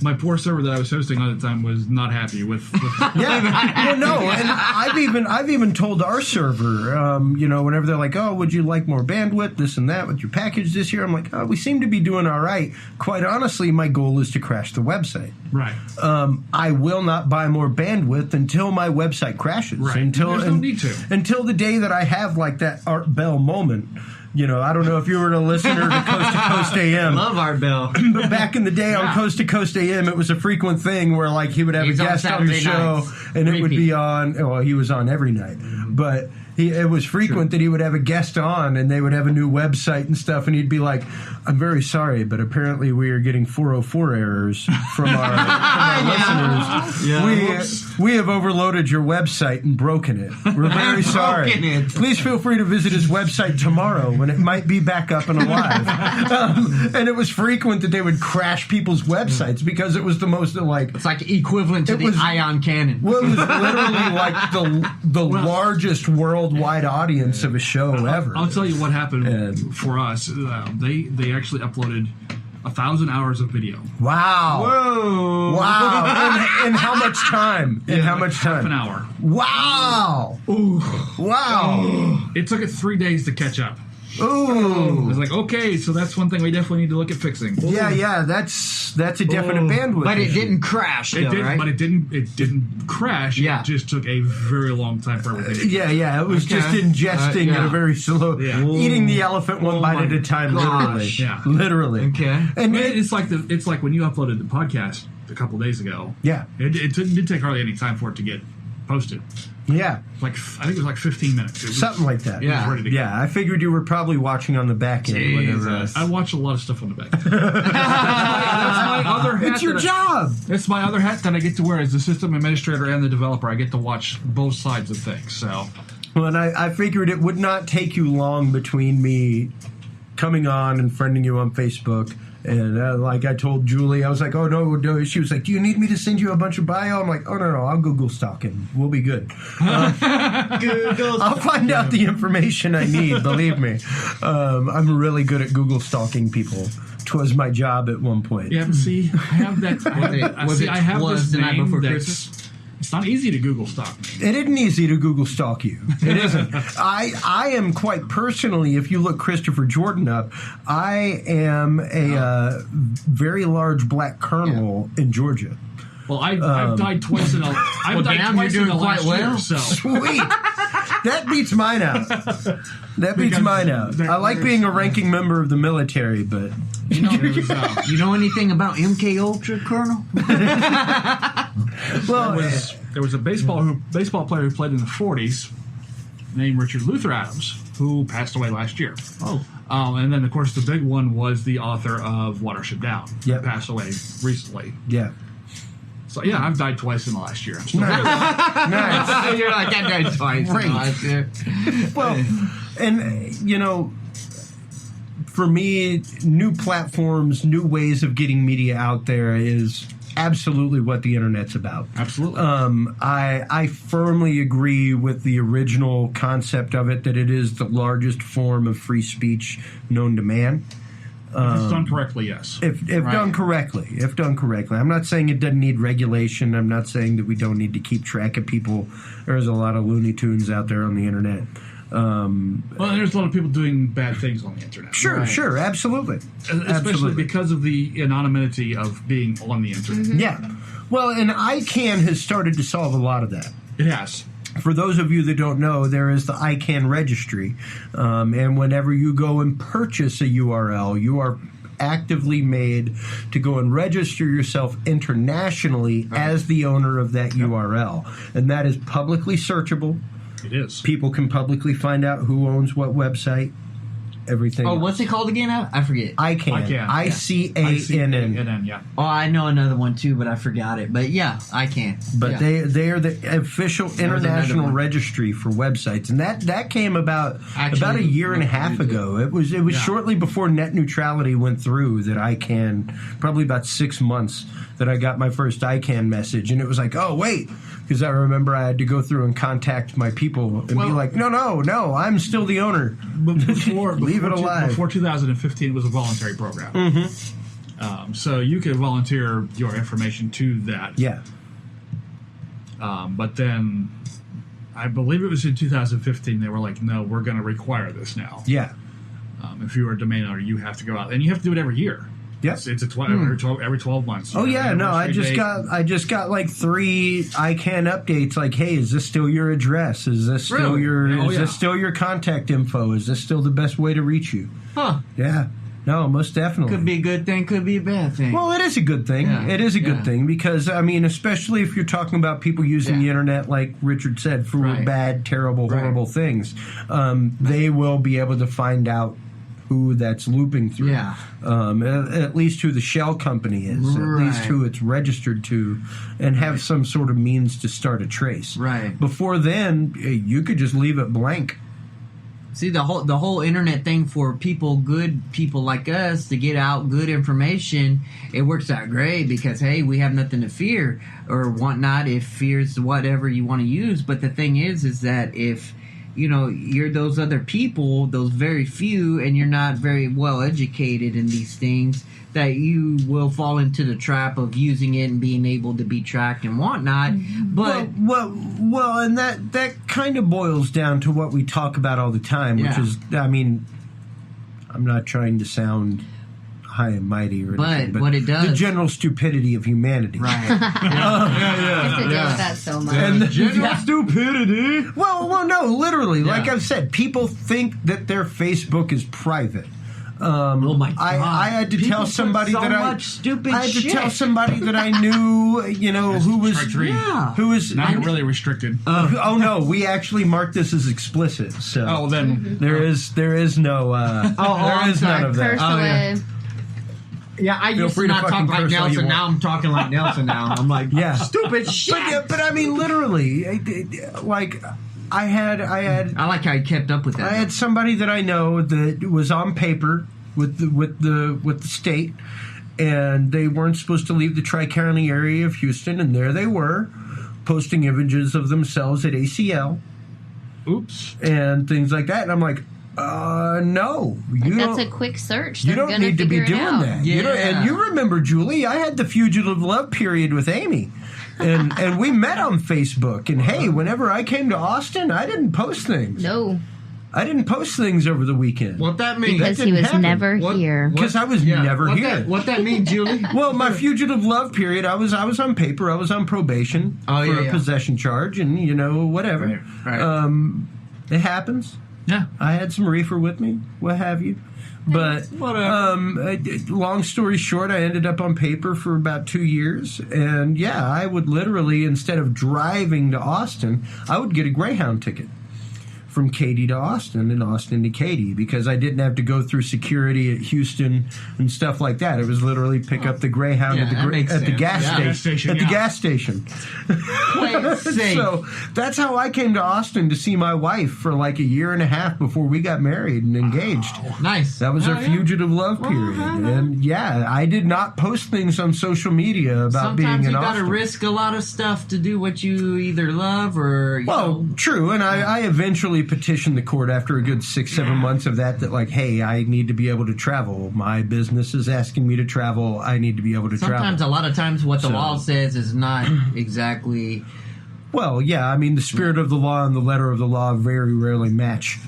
My poor server that I was hosting at the time was not happy with Yeah, well, no, and I've even told our server, whenever they're like, "Oh, would you like more bandwidth, this and that, with your package this year?" I'm like, "Oh, we seem to be doing all right." Quite honestly, my goal is to crash the website. right. I will not buy more bandwidth until my website crashes. Right. Until There's no need to. Until the day that I have like that Art Bell moment. I don't know if you were a listener to Coast to Coast AM. Love Art Bell. But back in the day on Coast to Coast AM, it was a frequent thing where like he would have He's a on guest on the Saturday show, nights. and it would Repeat. be on. Well, he was on every night, but it was frequent that he would have a guest on, and they would have a new website and stuff, and he'd be like, "I'm very sorry, but apparently we are getting 404 errors from our listeners. Yeah. We have overloaded your website and broken it. We're very sorry. Broken it. Please feel free to visit his website tomorrow when it might be back up and alive." And it was frequent that they would crash people's websites because it was the most like. It's like equivalent to It the was- ion cannon. Well, it was literally like the largest worldwide audience of a show ever. I'll tell you what happened And- for us. They actually uploaded 1,000 hours of video. Wow! Whoa. Wow! In how much time? In how much time? Half an hour. Wow! Wow! It took it 3 days to catch up. I Ooh! was like, okay, so that's one thing we definitely need to look at fixing. Yeah. That's a definite bandwidth. But it issue. didn't crash, It though, did, right? but it didn't crash. Yeah. It just took a very long time for everything. Yeah. It was Okay. just ingesting Yeah. at a very slow, Yeah. eating the elephant one Oh bite my at a time. gosh. Yeah. Literally. Okay. And It's like when you uploaded the podcast a couple days ago. yeah, It didn't take hardly any time for it to get posted. yeah, I think it was like 15 minutes. It was, something like that. Yeah. ready to go. Yeah, I figured you were probably watching on the back end. Whenever, I watch a lot of stuff on the back. That's my other hat. it's your that job. That's my other hat that I get to wear as the system administrator and the developer. I get to watch both sides of things. So Well, and I figured it would not take you long between me coming on and friending you on Facebook. And like I told Julie, I was like, "Oh no!" She was like, "Do you need me to send you a bunch of bio?" I'm like, "Oh no, I'll Google stalk him. We'll be good. Google. I'll find out the information I need. Believe me, I'm really good at Google stalking people. 'Twas my job at one point. yeah, but see, I have that. I have was this the night name before that's. Christmas? It's not easy to Google stalk me. It isn't easy to Google stalk you. It isn't. I am quite personally, if you look Christopher Jordan up, I am a very large black colonel in Georgia. Well, I've died twice in a. I've Well, died damn, twice you're in the doing last quite year. well. So Sweet. That beats mine out. That beats Because mine out. I like being a ranking member of the military, but you know, it was, You know anything about MK Ultra, Colonel? well, there was a baseball player who played in the 40s named Richard Luther Adams who passed away last year. Oh. And then, of course, the big one was the author of Watership Down, who Yep. passed away recently. yeah. So, yeah, I've died twice in the last year. I'm still Nice. You're like, I died twice. Great. last year. Well, and for me, new platforms, new ways of getting media out there is absolutely what the internet's about. Absolutely. I firmly agree with the original concept of it, that it is the largest form of free speech known to man. If it's done correctly, yes. If done correctly. I'm not saying it doesn't need regulation. I'm not saying that we don't need to keep track of people. There's a lot of Looney Tunes out there on the internet. Well, there's a lot of people doing bad things on the internet. Sure, absolutely. Especially Absolutely. because of the anonymity of being on the internet. Yeah. Well, and ICANN has started to solve a lot of that. It has. For those of you that don't know, there is the ICANN registry. And whenever you go and purchase a URL, you are actively made to go and register yourself internationally as the owner of that URL. And that is publicly searchable. It is. People can publicly find out who owns what website, everything. Oh, what's it called again? I forget. ICANN. ICANN. ICANN. ICANN, yeah. Oh, I know another one too, but I forgot it. But yeah, I can. But yeah. they are the official another international one. registry for websites, and that came about Actually, a year and a looked half into ago. It was Yeah. shortly before net neutrality went through that ICANN, probably about 6 months, that I got my first ICANN message, and it was like, oh wait, because I remember I had to go through and contact my people and be like, no, I'm still the owner. Before, Leave it alive. Before 2015, it was a voluntary program. So you could volunteer your information to that. Yeah. But then, I believe it was in 2015, they were like, no, we're going to require this now. Yeah. If you are a domain owner, you have to go out. And you have to do it every year. Yep. It's every 12 months. Oh yeah, no, I Anniversary just date. got like 3 ICANN updates. Like, hey, is this still your address? Is this still Really? this still your contact info? Is this still the best way to reach you? Huh. Yeah, no, most definitely. Could be a good thing, could be a bad thing. Well, it is a good thing. Yeah, It is a good yeah. thing because, I mean, especially if you're talking about people using the internet, like Richard said, for Right. bad, terrible, Right. horrible things, they will be able to find out who that's looping through. Yeah. At least who the shell company is, at least Right. who it's registered to, and have some sort of means to start a trace. Right. Before then, you could just leave it blank. See, the whole internet thing for good people like us to get out good information, it works out great because, hey, we have nothing to fear or whatnot if fear's whatever you want to use. But the thing is that if, you're those other people, those very few, and you're not very well educated in these things, that you will fall into the trap of using it and being able to be tracked and whatnot. But Well, and that kind of boils down to what we talk about all the time, which Yeah. is, I mean, I'm not trying to sound high and mighty or anything, But what it does- the general stupidity of humanity. right. I have to deal with that so much. And the General stupidity. Well, no, literally. Like Yeah. I've said, people think that their Facebook is private. Oh my God! I had to People tell put somebody so that much stupid I had to shit. tell somebody that I knew, who was Treachery. Yeah. who was. Now you're really restricted. Oh no, we actually marked this as explicit. So then there is no there I'm is sorry. none of that. Curse Oh, yeah. away. Yeah, I Feel used free to to not talk fucking like curse all you Nelson. want. Now I'm talking like Nelson. Now I'm like, Yeah. stupid shit. But I mean, literally, like I had I like how you kept up with that. I had somebody that I know that was on paper with the state, and they weren't supposed to leave the Tri-County area of Houston, and there they were, posting images of themselves at ACL Oops. and things like that, and I'm like, no, you That's don't. a quick search. You They're don't gonna need to be figure it doing out. that. Yeah. And you remember, Julie, I had the fugitive love period with Amy. And we met on Facebook. And hey, whenever I came to Austin, I didn't post things. No, I didn't post things over the weekend. what that means? because That he didn't was happen. never What- here. Because I was never what here. What that mean, Julie? Well, my fugitive love period, I was on paper. I was on probation Oh, for yeah, a yeah. possession charge, and whatever. Right. It happens. Yeah. I had some reefer with me, what have you. But long story short, I ended up on paper for about 2 years, and yeah, I would literally, instead of driving to Austin, I would get a Greyhound ticket from Katy to Austin and Austin to Katy, because I didn't have to go through security at Houston and stuff like that. It was literally pick up the Greyhound Yeah, at that makes the sense. gas Yeah. station. Gas station, At the yeah. gas station. Wait, say. So that's how I came to Austin to see my wife for like a year and a half before we got married and engaged. Nice. That was Oh, our yeah. fugitive love period. And yeah, I did not post things on social media about being Sometimes in you got to Austin. risk a lot of stuff to do what you either love or. Well, true, and I eventually petitioned the court after a good 6-7 months of that, like, hey, I need to be able to travel. My business is asking me to travel. I need to be able to sometimes, travel. a lot of times, what the So- law says is not exactly. Well, yeah, I mean, the spirit of the law and the letter of the law very rarely match.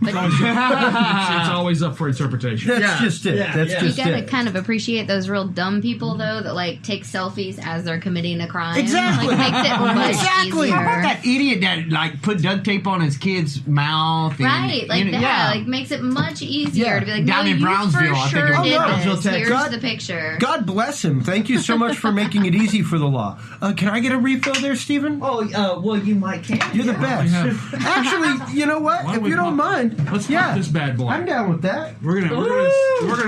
It's always up for interpretation. That's Yeah, just it. yeah, That's yeah. You just gotta it. kind of appreciate those real dumb people though that like take selfies as they're committing a crime. Exactly. Like, makes it much Exactly. easier. How about that idiot that like put duct tape on his kid's mouth? And, Right, like that. Yeah. Like makes it much easier Yeah. to be like, Down no, in you Brownsville, I for think it sure was did Brownsville, this. Texas. Here's God- the picture. God bless him. Thank you so much for making it easy for the law. Can I get a refill there, Stephen? Oh, well, you might can. You're the best. have- Actually, you know what? Why If don't we you don't pop- mind, Let's yeah, pop this bad boy. I'm down with that. We're gonna Oh,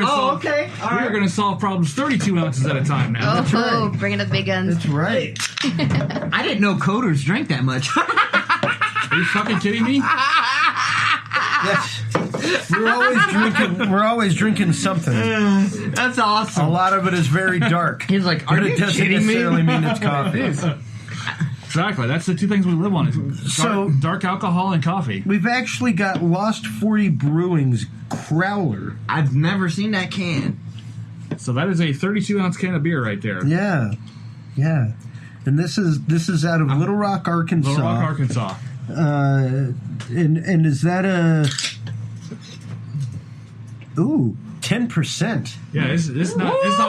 solve. okay. All We're right. gonna solve problems 32 ounces at a time now. Oh, right. bringing up the big guns. That's right. I didn't know coders drank that much. Are you fucking kidding me? Yes. We're always drinking something. That's A awesome. lot of it is very dark. He's like, are but you it doesn't kidding me? necessarily mean it's coffee. Exactly. That's the two things we live on: is dark alcohol and coffee. We've actually got Lost 40 Brewing's Crowler. I've never seen that can. So that is a 32-ounce can of beer right there. Yeah. And this is out of Little Rock, Arkansas. Little Rock, Arkansas. And is that a 10%? Yeah, it's not messing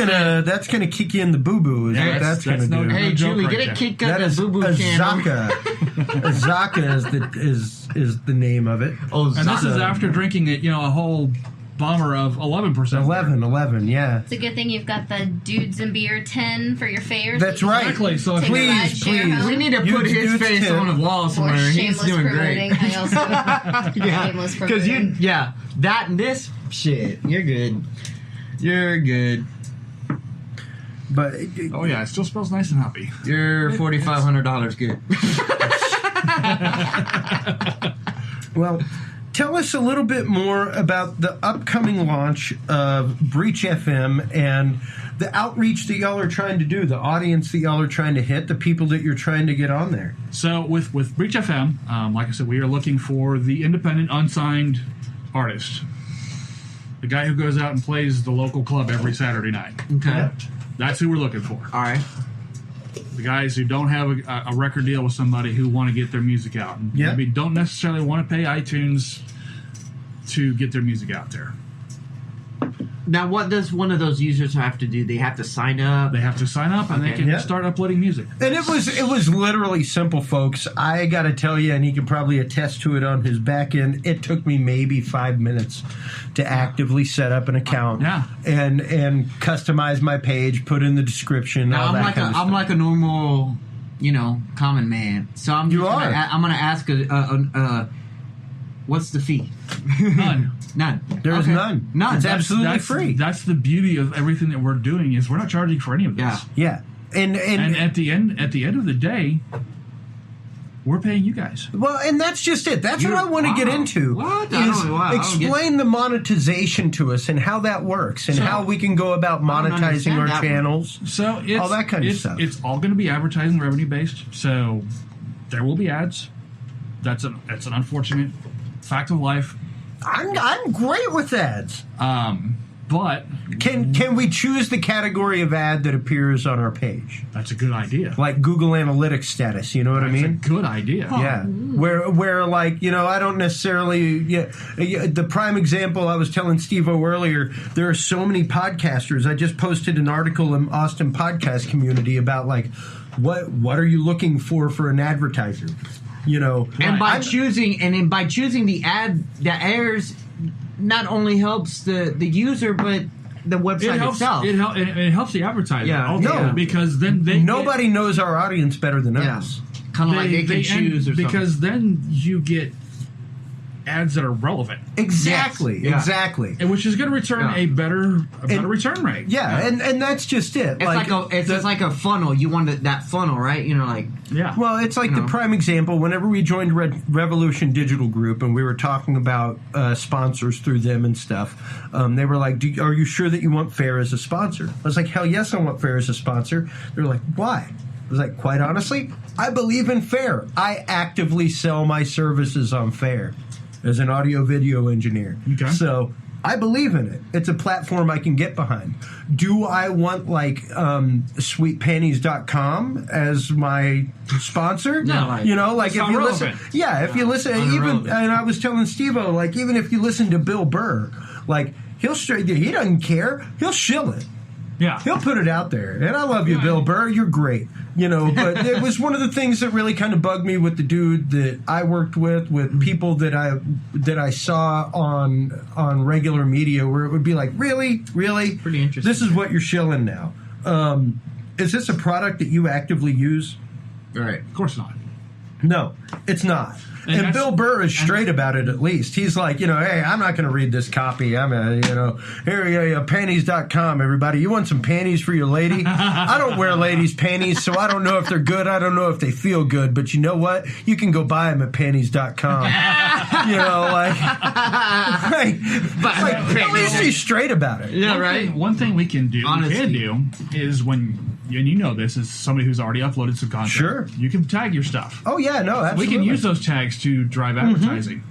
around. That's gonna kick you in the boo boo. Yeah, That's gonna no- do. Hey, joke Julie, right get there. a kick That out is of boo boo can. Azaka is the name of it. Oh, And this is Zaka. after drinking it, a whole bomber of 11%. 11, yeah. It's a good thing you've got the Dudes and Beer 10 for your fares. That's right. Exactly. So if Take a ride, Please, share please. home. We need to You put his dudes face too. on a wall Or somewhere. He's shameless doing promoting. great. I also shameless Because promoting. that and this shit, you're good. You're good. But Oh yeah, it still smells nice and hoppy. You're $4,500 good. well, tell us a little bit more about the upcoming launch of Breach FM and the outreach that y'all are trying to do, the audience that y'all are trying to hit, the people that you're trying to get on there. So with Breach FM, like I said, we are looking for the independent, unsigned artist. The guy who goes out and plays the local club every Saturday night. Okay. That's who we're looking for. All right. The guys who don't have a record deal with somebody who want to get their music out. And Yeah. maybe don't necessarily want to pay iTunes to get their music out there. Now, what does one of those users have to do? They have to sign up. They have to sign up and they Okay. can Yeah. start uploading music. And it was literally simple, folks. I got to tell you, and he can probably attest to it on his back end. It took me maybe 5 minutes to actively set up an account, Yeah. and customize my page, put in the description. Now, all I'm that like kind of I'm stuff. like a normal, common man. So I'm You just are. I'm gonna ask what's the fee? None. None. There's Okay. none. None. It's absolutely that's free. That's the beauty of everything that we're doing is we're not charging for any of this. Yeah. Yeah, and And at the end of the day, we're paying you guys. well, and that's just it. That's what I want to get wow. into. What? I Is don't- wow, I don't explain the monetization to us and how that works and So- how we can go about don't monetizing understand our that one. channels. So it's, All that kind of it's, stuff. It's all going to be advertising revenue based. So there will be ads. That's an unfortunate fact of life. I'm great with ads. But Can we choose the category of ad that appears on our page, that's a good idea. like Google Analytics status? You know what I That's a mean? good idea. Yeah, where like I don't necessarily. The prime example I was telling Steve-O earlier. There are so many podcasters. I just posted an article in Austin podcast community about like what are you looking for an advertiser? And by Right. choosing the ad that airs, not only helps the user but the website It helps. itself. It helps the advertiser. Yeah. ultimately, No. because then nobody knows our audience better than Yeah. us. Kind of like they can choose or something. because then you get ads that are relevant, Exactly. Yes. Yeah. Exactly. and which is going to return Yeah. a better return rate. Yeah, and that's just it. It's just like a funnel. You want that funnel, right? Yeah. Well, it's like the prime example. Whenever we joined Revolution Digital Group and we were talking about sponsors through them and stuff, they were like, are you sure that you want FAIR as a sponsor? I was like, hell yes, I want FAIR as a sponsor. They were like, why? I was like, quite honestly, I believe in FAIR. I actively sell my services on FAIR as an audio video engineer. Okay. So I believe in it. It's a platform I can get behind. Do I want like sweetpanties.com as my sponsor? No. If It's you not listen, relevant. if you listen, Irrelevant. and I was telling Steve-O, like even if you listen to Bill Burr, like he doesn't care. He'll shill it. Yeah. He'll put it out there. And I love you, Bill Burr. You're great. But it was one of the things that really kind of bugged me with the dude that I worked with people that I saw on regular media, where it would be like, really? Pretty interesting. This is what you're shilling now. Is this a product that you actively use? right. Of course not. No, it's not. And And that's- Bill Burr is straight about it, at least. He's like, hey, I'm not going to read this copy. Here, panties.com, everybody. You want some panties for your lady? I don't wear ladies' panties, so I don't know if they're good. I don't know if they feel good. But you know what? You can go buy them at panties.com. At least he's straight about it. Yeah, right. One thing we can do Honesty. is when, and you know this, is somebody who's already uploaded some content. Sure. You can tag your stuff. Oh, yeah, no, absolutely. We can use those tags to drive advertising.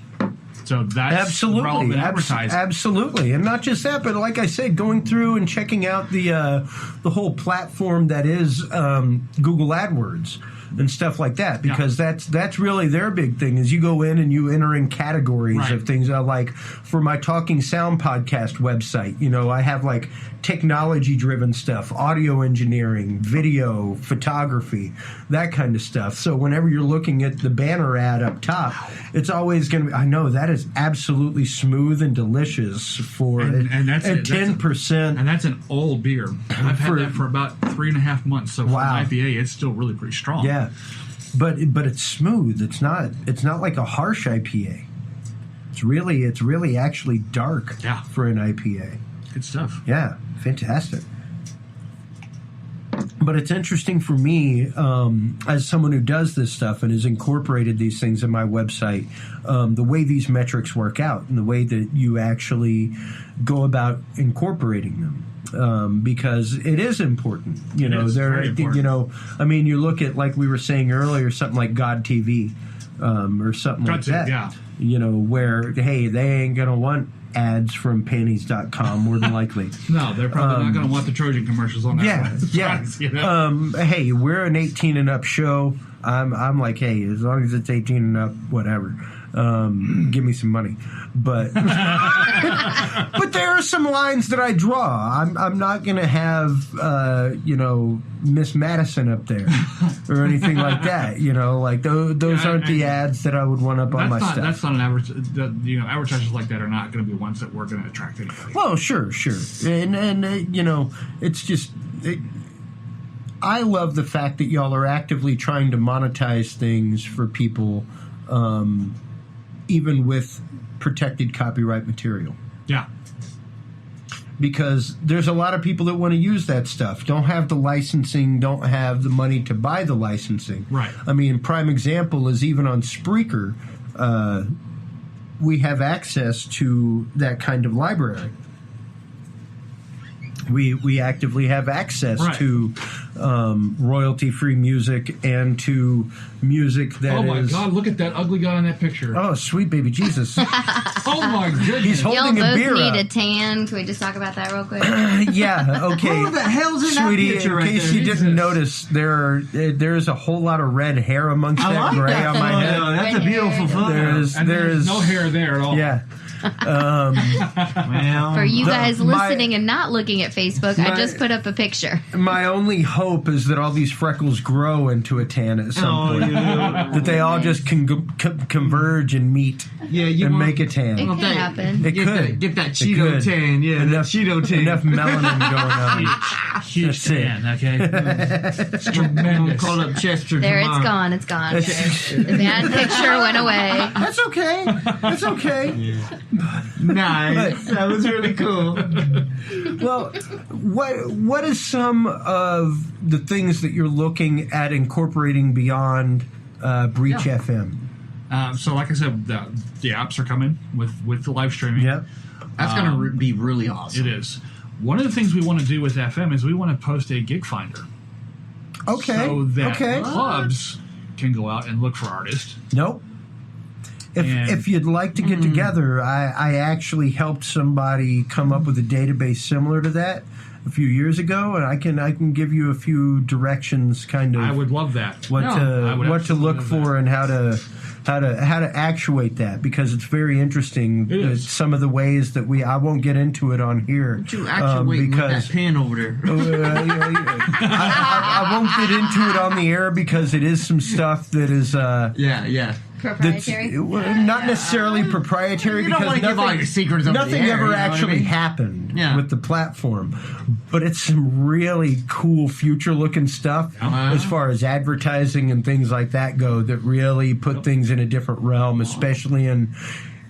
So that's Absolutely, relevant advertising. absolutely, and not just that, but like I said, going through and checking out the whole platform that is Google AdWords and stuff like that, because that's really their big thing. Is you go in and you enter in categories of things. Like for my Talking Sound podcast website, I have like technology-driven stuff, audio engineering, video, photography, that kind of stuff. So whenever you're looking at the banner ad up top, it's always going to be, I know, that is absolutely smooth and delicious for and that's at it. 10%. And that's an old beer. I've had that for about 3.5 months. So for an IPA, it's still really pretty strong. Yeah, but it's smooth. It's not like a harsh IPA. It's really actually dark for an IPA. Good stuff. Yeah, fantastic. But it's interesting for me, as someone who does this stuff and has incorporated these things in my website, the way these metrics work out and the way that you actually go about incorporating them. Because it is important, very important. I mean, you look at, like we were saying earlier, something like God TV, or something like that. Yeah. Where, hey, they ain't gonna want ads from panties.com more than likely. No, they're probably not going to want the Trojan commercials on that one. Hey, we're an 18 and up show. I'm like, hey, as long as it's 18 and up, whatever. Give me some money. But but there are some lines that I draw. I'm not going to have Miss Madison up there or anything like that. Like those aren't the ads that I would want up on my stuff. That's not an average. Advertisers like that are not going to be ones that we're going to attract anybody. Well, sure, and it's just. I love the fact that y'all are actively trying to monetize things for people, even with protected copyright material. Yeah. Because there's a lot of people that want to use that stuff, don't have the licensing, don't have the money to buy the licensing. Right. I mean, prime example is even on Spreaker, we have access to that kind of library. We actively have access to royalty-free music and to music that is... Oh, my God, look at that ugly guy in that picture. Oh, sweet baby Jesus. Oh, my goodness. He's holding Y'all a beer both need up. a tan. Can we just talk about that real quick? Yeah, okay. Who the hell's in that Sweetie, picture in right case there? you didn't notice, there's a whole lot of red hair amongst that gray on my head. Oh, that's a beautiful photo. There's no hair there at all. Yeah. For you guys my- listening and not looking at Facebook, I just put up a picture. My only hope is that all these freckles grow into a tan at some point. That they all just can converge and meet and make a tan. It could happen. It could. Get that Cheeto tan. Yeah, enough, Cheeto tan. Enough melanin going on. Huge That's it. tan, okay? It's tremendous. Call up Chester There, tomorrow. it's gone. The bad picture went away. That's okay. That's okay. Nice. That was really cool. Well, what is some of the things that you're looking at incorporating beyond Breach FM? So, like I said, the apps are coming with the live streaming. Yep. That's going to be really awesome. It is. One of the things we want to do with FM is we want to post a gig finder. Okay. So that okay. clubs can go out and look for artists. Nope. If you'd like to get together, I actually helped somebody come up with a database similar to that a few years ago, and I can give you a few directions, kind of. I would love that. What to look for and how to actuate that, because it's very interesting. It is. Some of the ways that I won't get into it on here. You actuate with that pen over there. I won't get into it on the air because it is some stuff that is Proprietary? not necessarily proprietary, You don't because want to give all your secrets over nothing the air, ever you know what I actually mean? happened Yeah. with the platform, but it's some really cool future looking stuff as far as advertising and things like that go, that really put things in a different realm, especially in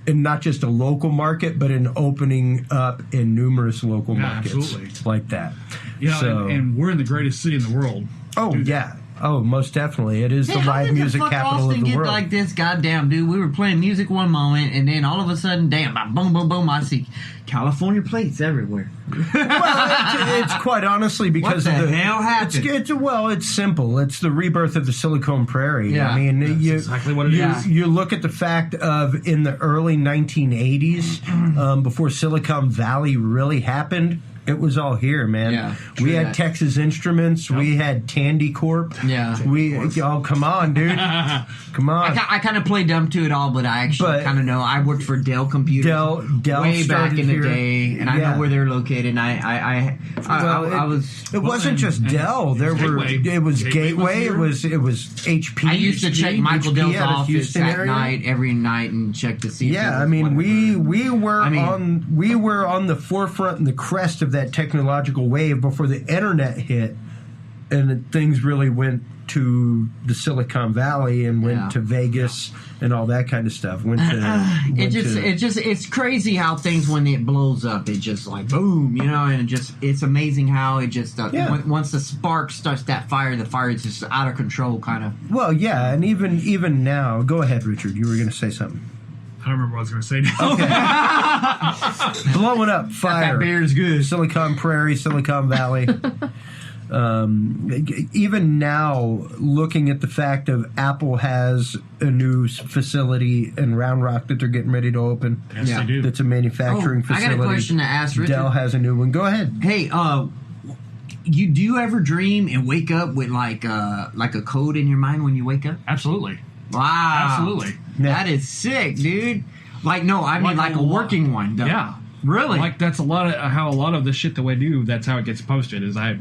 not just a local market, but in opening up in numerous local markets absolutely. like that. You know, and we're in the greatest city in the world. Oh, Do that. yeah. Oh, most definitely. It is the live music capital of the world. Like this, goddamn dude. We were playing music one moment, and then all of a sudden, damn, boom, boom, boom. I see California plates everywhere. Well, it's quite honestly because what the of the hell happened? It's simple. It's the rebirth of the Silicon Prairie. Yeah, I mean, exactly what it is. You look at the fact of in the early 1980s, before Silicon Valley really happened. It was all here, man. Yeah, we had Texas Instruments. Yep. We had Tandy Corp. Yeah. Come on, dude. Come on. I kind of play dumb to it all, but I actually kind of know. I worked for Dell Computers Dell way back in the here. day, and I know where they're located. And I was. It wasn't just Dell. It was Gateway. It was HP. I used to check Michael Dell's office at area. night, every night, and check to see. Yeah, I mean, we were on the forefront and the crest of that technological wave before the internet hit, and things really went to the Silicon Valley and went to Vegas and all that kind of stuff. It's crazy how things, when it blows up, it just like boom, and it's amazing how it just once the spark starts that fire, the fire is just out of control, kind of. Well, yeah, and even now, go ahead, Richard. You were going to say something. I don't remember what I was going to say now. Okay. Blowing up fire. That beer is good. Silicon Prairie, Silicon Valley. Even now, looking at the fact of Apple has a new facility in Round Rock that they're getting ready to open. Yes, they do. That's a manufacturing facility. I got a question to ask Richard. Dell has a new one. Go ahead. Hey, do you ever dream and wake up with like a code in your mind when you wake up? Absolutely. Wow. Absolutely. Yeah. That is sick, dude. Like a working one, though. Yeah. Really? Like, that's how a lot of the shit that we do, that's how it gets posted, is hey,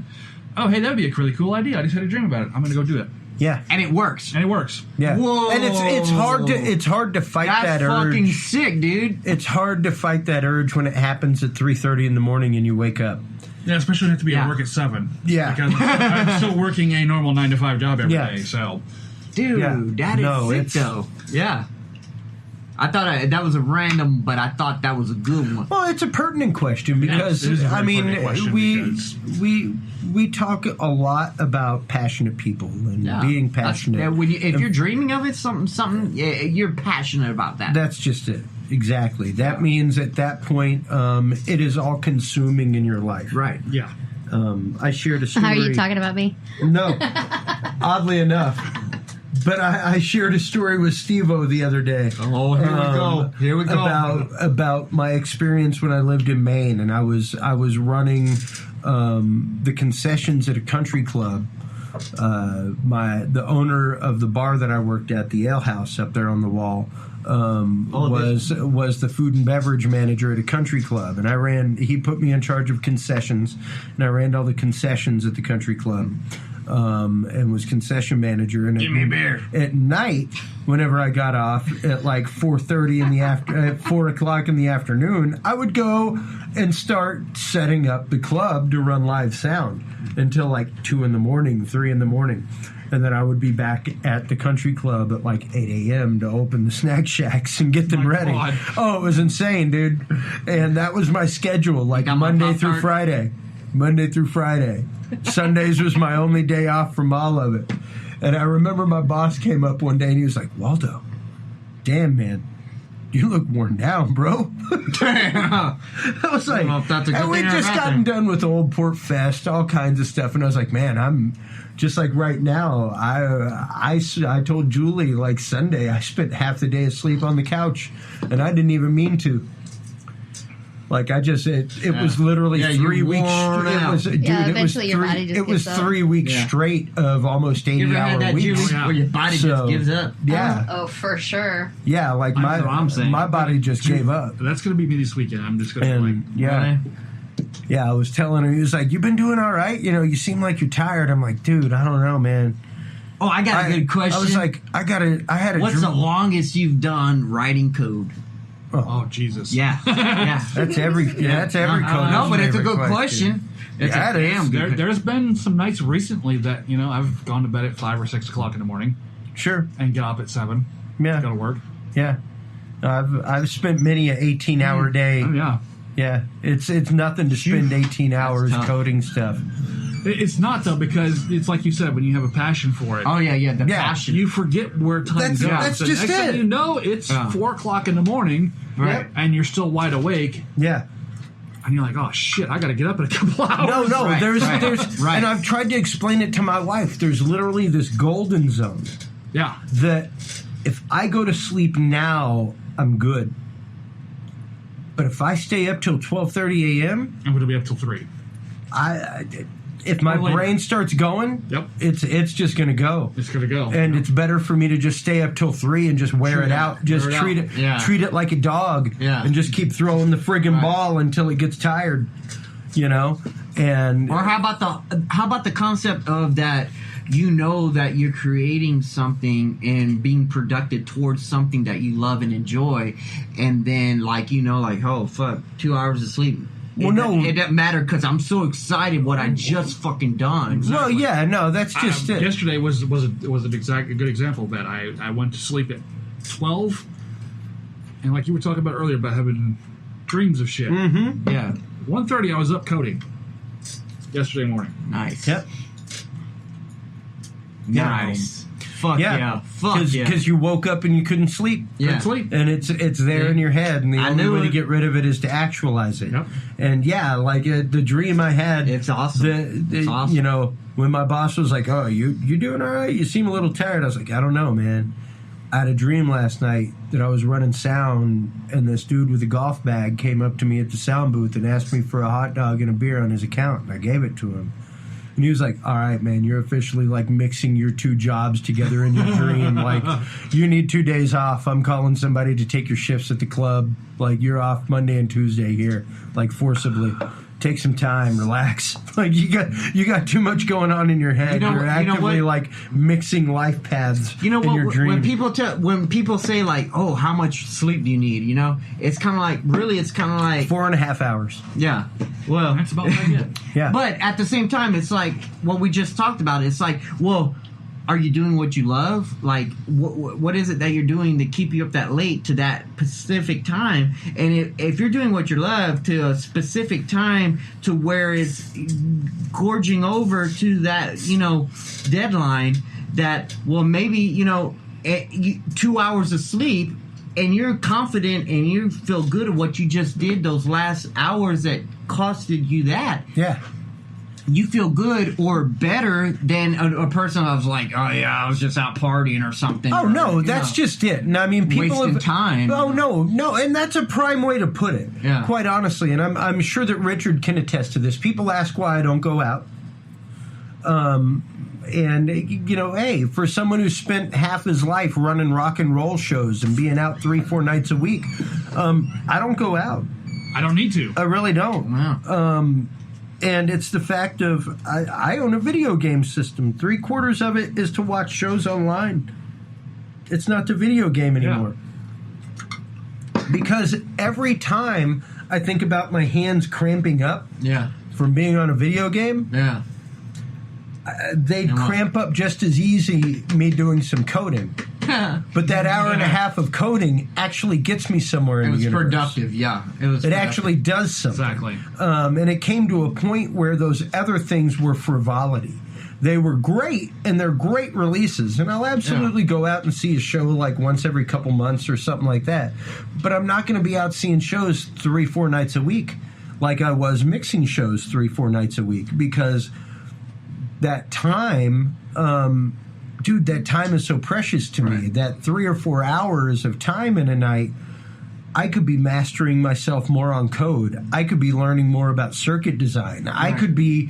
that'd be a really cool idea. I just had a dream about it. I'm going to go do it. Yeah. And it works. Yeah. Whoa. And it's hard to fight that urge. That's fucking sick, dude. It's hard to fight that urge when it happens at 3:30 in the morning and you wake up. Yeah, especially when you have to be at work at 7. Yeah. Because I'm still working a normal 9-to-5 job every day, so... Dude, that is sick, though. Yeah. I thought that was a random, but I thought that was a good one. Well, it's a pertinent question because, we talk a lot about passionate people and being passionate. If you're dreaming of it, something, you're passionate about that. That's just it. Exactly. That means at that point, it is all consuming in your life. Right. Yeah. I shared a story. How are you talking about me? No. Oddly enough. But I shared a story with Steve-O the other day. Oh, here we go. About my experience when I lived in Maine, and I was running the concessions at a country club. The owner of the bar that I worked at, the Ale House up there on the wall, was the food and beverage manager at a country club, and he put me in charge of concessions, and I ran all the concessions at the country club. And was concession manager. And give me a beer. At night, whenever I got off at like 4:30 at 4 o'clock in the afternoon, I would go and start setting up the club to run live sound until like 2 in the morning, 3 in the morning. And then I would be back at the country club at like 8 a.m. to open the snack shacks and get them ready. God. Oh, it was insane, dude. And that was my schedule, like Monday through Friday. Monday through Friday. Sundays was my only day off from all of it. And I remember my boss came up one day and he was like, Waldo, damn, man, you look worn down, bro. I was like, and we just gotten done with Old Port Fest, all kinds of stuff. And I was like, man, I'm just like right now. I told Julie like Sunday, I spent half the day asleep on the couch and I didn't even mean to. Like it was literally 3 weeks. It was 3 weeks straight of almost 80-hour weeks. Where your body just gives up. Yeah. Oh, for sure. Yeah, like my body just gave up. That's going to be me this weekend. I'm just going to Yeah, I was telling her, he was like, "You've been doing all right. You seem like you're tired." I'm like, "Dude, I don't know, man." Oh, I got a good question. I was like, What's the longest you've done writing code? Oh, Jesus. Yeah. That's every code. No, but it's a good question. It's a damn good. There's been some nights recently that, I've gone to bed at 5 or 6 o'clock in the morning. Sure. And get up at 7. Yeah. Go to work. Yeah. I've spent many an 18-hour day. Oh, yeah. Yeah. It's nothing to spend 18 hours coding stuff. It's not though, because it's like you said, when you have a passion for it. Oh yeah, the Yeah. passion. You forget where time That's- goes. that's The just next it. thing you know, it's 4 o'clock in the morning, Right. and you're still wide awake, Yeah. and you're like, oh shit, I got to get up in a couple hours. No, Right, there's, right, right. and I've tried to explain it to my wife. There's literally this golden zone Yeah. that if I go to sleep now, I'm good. But if I stay up till 12:30 a.m., I'm going to be up till 3. if my Or later. brain starts going, Yep. it's just going to go. It's going to go. And it's better for me to just stay up till 3 and just wear it out. Just Wear it treat out. it, Yeah. treat it like a dog, Yeah. and just keep throwing the friggin' Right. ball until it gets tired. You know, and Or how about the concept of that? You know that you're creating something and being productive towards something that you love and enjoy, and then oh fuck, 2 hours of sleep. Well, no. It doesn't matter because I'm so excited what I just fucking done. well, yeah, no, that's just it. Yesterday was a good example of that. I went to sleep at 12, and like you were talking about earlier about having dreams of shit. Mm-hmm. Yeah, 1:30, I was up coding yesterday morning. nice. Yep. Nice. Fuck yeah. Fuck yeah. Because you woke up and you couldn't sleep. Yeah. Couldn't sleep. And it's there Yeah. in your head, and the I only knew way to it. get rid of it is to actualize it. Yep. And yeah, like the dream I had. It's awesome. It's awesome. You know, when my boss was like, "Oh, you doing all right? You seem a little tired." I was like, "I don't know, man. I had a dream last night that I was running sound, and this dude with a golf bag came up to me at the sound booth and asked me for a hot dog and a beer on his account, and I gave it to him." And he was like, "All right, man, you're officially like mixing your two jobs together in your dream. Like, you need 2 days off. I'm calling somebody to take your shifts at the club. Like, you're off Monday and Tuesday here, like forcibly. Take some time, relax. Like, you got too much going on in your head. You know- You're you know actively what? like mixing life paths You know in what? your dream." When people say like, "Oh, how much sleep do you need?" You know, it's kind of like it's kind of like 4.5 hours. yeah. Well, That's about what I get. Yeah. but at the same time, it's like what we just talked about. It's like, well, are you doing what you love? Like, what is it that you're doing to keep you up that late to that specific time? And if you're doing what you love to a specific time to where it's gorging over to that, deadline, that, well, maybe, 2 hours of sleep, and you're confident and you feel good at what you just did those last hours that costed you that. Yeah. You feel good or better than a person that was like, "Oh yeah, I was just out partying or something." Oh or, no, that's just it. And I mean, people Wasting have time. Oh no, and that's a prime way to put it. Yeah. Quite honestly, and I'm sure that Richard can attest to this. People ask why I don't go out. And hey, for someone who spent half his life running rock and roll shows and being out 3-4 nights a week, I don't go out. I don't need to. I really don't. Wow. And it's the fact of I own a video game system. 3/4 of it is to watch shows online. It's not the video game anymore. Because every time I think about my hands cramping up Yeah. from being on a video game, Yeah. they'd cramp up just as easy me doing some coding. But that hour and a half of coding actually gets me somewhere in It the was universe. productive. Yeah. It was. It productive. actually does something. Exactly. And it came to a point where those other things were frivolity. They were great, and they're great releases. And I'll absolutely go out and see a show like once every couple months or something like that. But I'm not going to be out seeing shows 3-4 nights a week like I was mixing shows 3-4 nights a week, because that time, dude, that time is so precious to me. That 3 or 4 hours of time in a night, I could be mastering myself more on code. I could be learning more about circuit design. I could be,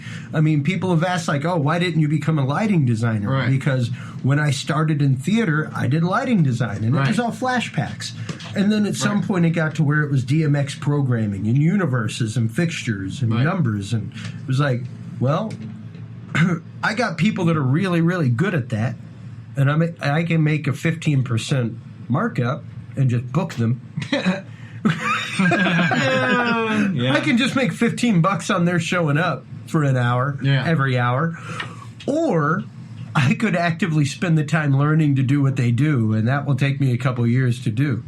people have asked like, "Oh, why didn't you become a lighting designer?" Right. Because when I started in theater, I did lighting design, and it was all flash packs. And then at some point it got to where it was DMX programming and universes and fixtures and numbers. And it was like, well, I got people that are really, really good at that. And I can make a 15% markup and just book them. I can just make $15 on their showing up for an hour, every hour. Or I could actively spend the time learning to do what they do, and that will take me a couple years to do.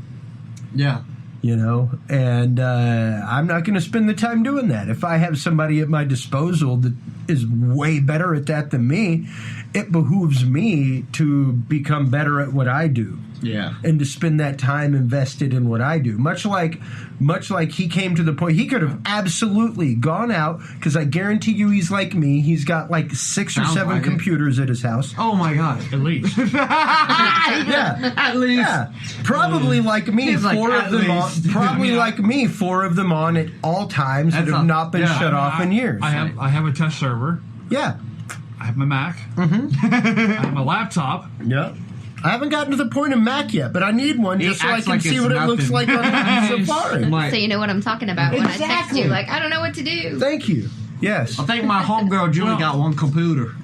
Yeah. You know, and I'm not going to spend the time doing that. If I have somebody at my disposal that is way better at that than me, it behooves me to become better at what I do. Yeah. And to spend that time invested in what I do. Much like he came to the point, he could have absolutely gone out, because I guarantee you he's like me. He's got like 6 or 7 computers at his house. Oh my God. At least. Yeah. At least. Yeah. Probably like me, He's like, 4 of at them on. least. Probably like me, 4 of them on at all times that have not been shut off in years. I have a test server. Yeah. I have my Mac. Mm-hmm. I have my laptop. Yeah. I haven't gotten to the point of Mac yet, but I need one just so I can see what it looks like on Safari. So you know what I'm talking about when I text you. Like, I don't know what to do. Thank you. Yes. I think my homegirl Julie got one computer.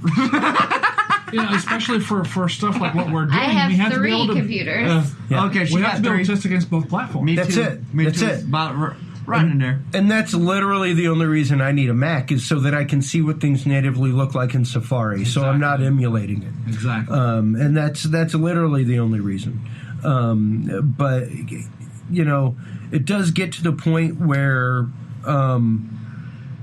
You know, especially for stuff like what we're doing. I have we have 3 to be able to, computers. Okay, she we got have to be able 3. to test against both platforms. Me That's too. it. Me That's too. it. About right in there. And that's literally the only reason I need a Mac, is so that I can see what things natively look like in Safari. So I'm not emulating it. Exactly. And that's literally the only reason. But you know, it does get to the point where,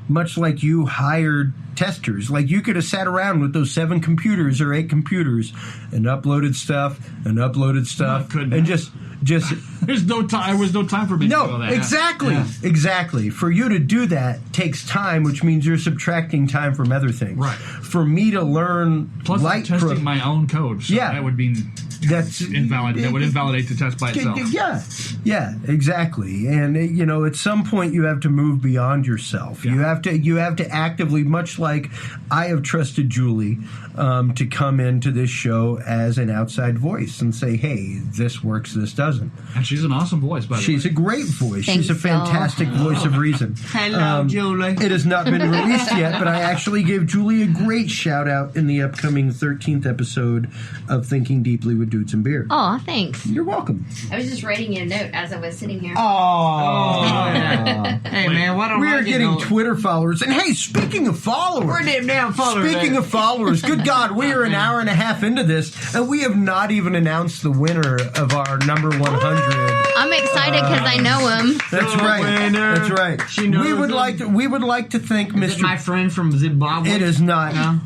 much like you hired testers, like you could have sat around with those 7 computers or 8 computers and uploaded stuff couldn't. and just There's no time. There was no time for me to do all no, that. exactly, exactly. For you to do that takes time, which means you're subtracting time from other things. Right. For me to learn Plus, I'm testing my own code. So Yeah. that would be that's invalid. That would invalidate the test by itself. Yeah, exactly. And you know, at some point, you have to move beyond yourself. Yeah. You have to actively, much like I have trusted Julie, to come into this show as an outside voice and say, "Hey, this works, this doesn't." And she's an awesome voice, by the way. She's a great voice. Thanks, She's a fantastic voice of reason. Hello, Julie. It has not been released yet, but I actually gave Julie a great shout out in the upcoming 13th episode of Thinking Deeply with Dudes and Beer. Aw, thanks. You're welcome. I was just writing you a note as I was sitting here. Oh, Hey man, why don't we I are get getting no- Twitter followers. And hey, speaking of followers, We're them damn followers. speaking of followers, good God, we are an hour and a half into this, and we have not even announced the winner of our number 100. I'm excited because I know him. That's The right. winner. That's right. She knows we would him. like to thank Is it Mr. my friend from Zimbabwe? It is not. No?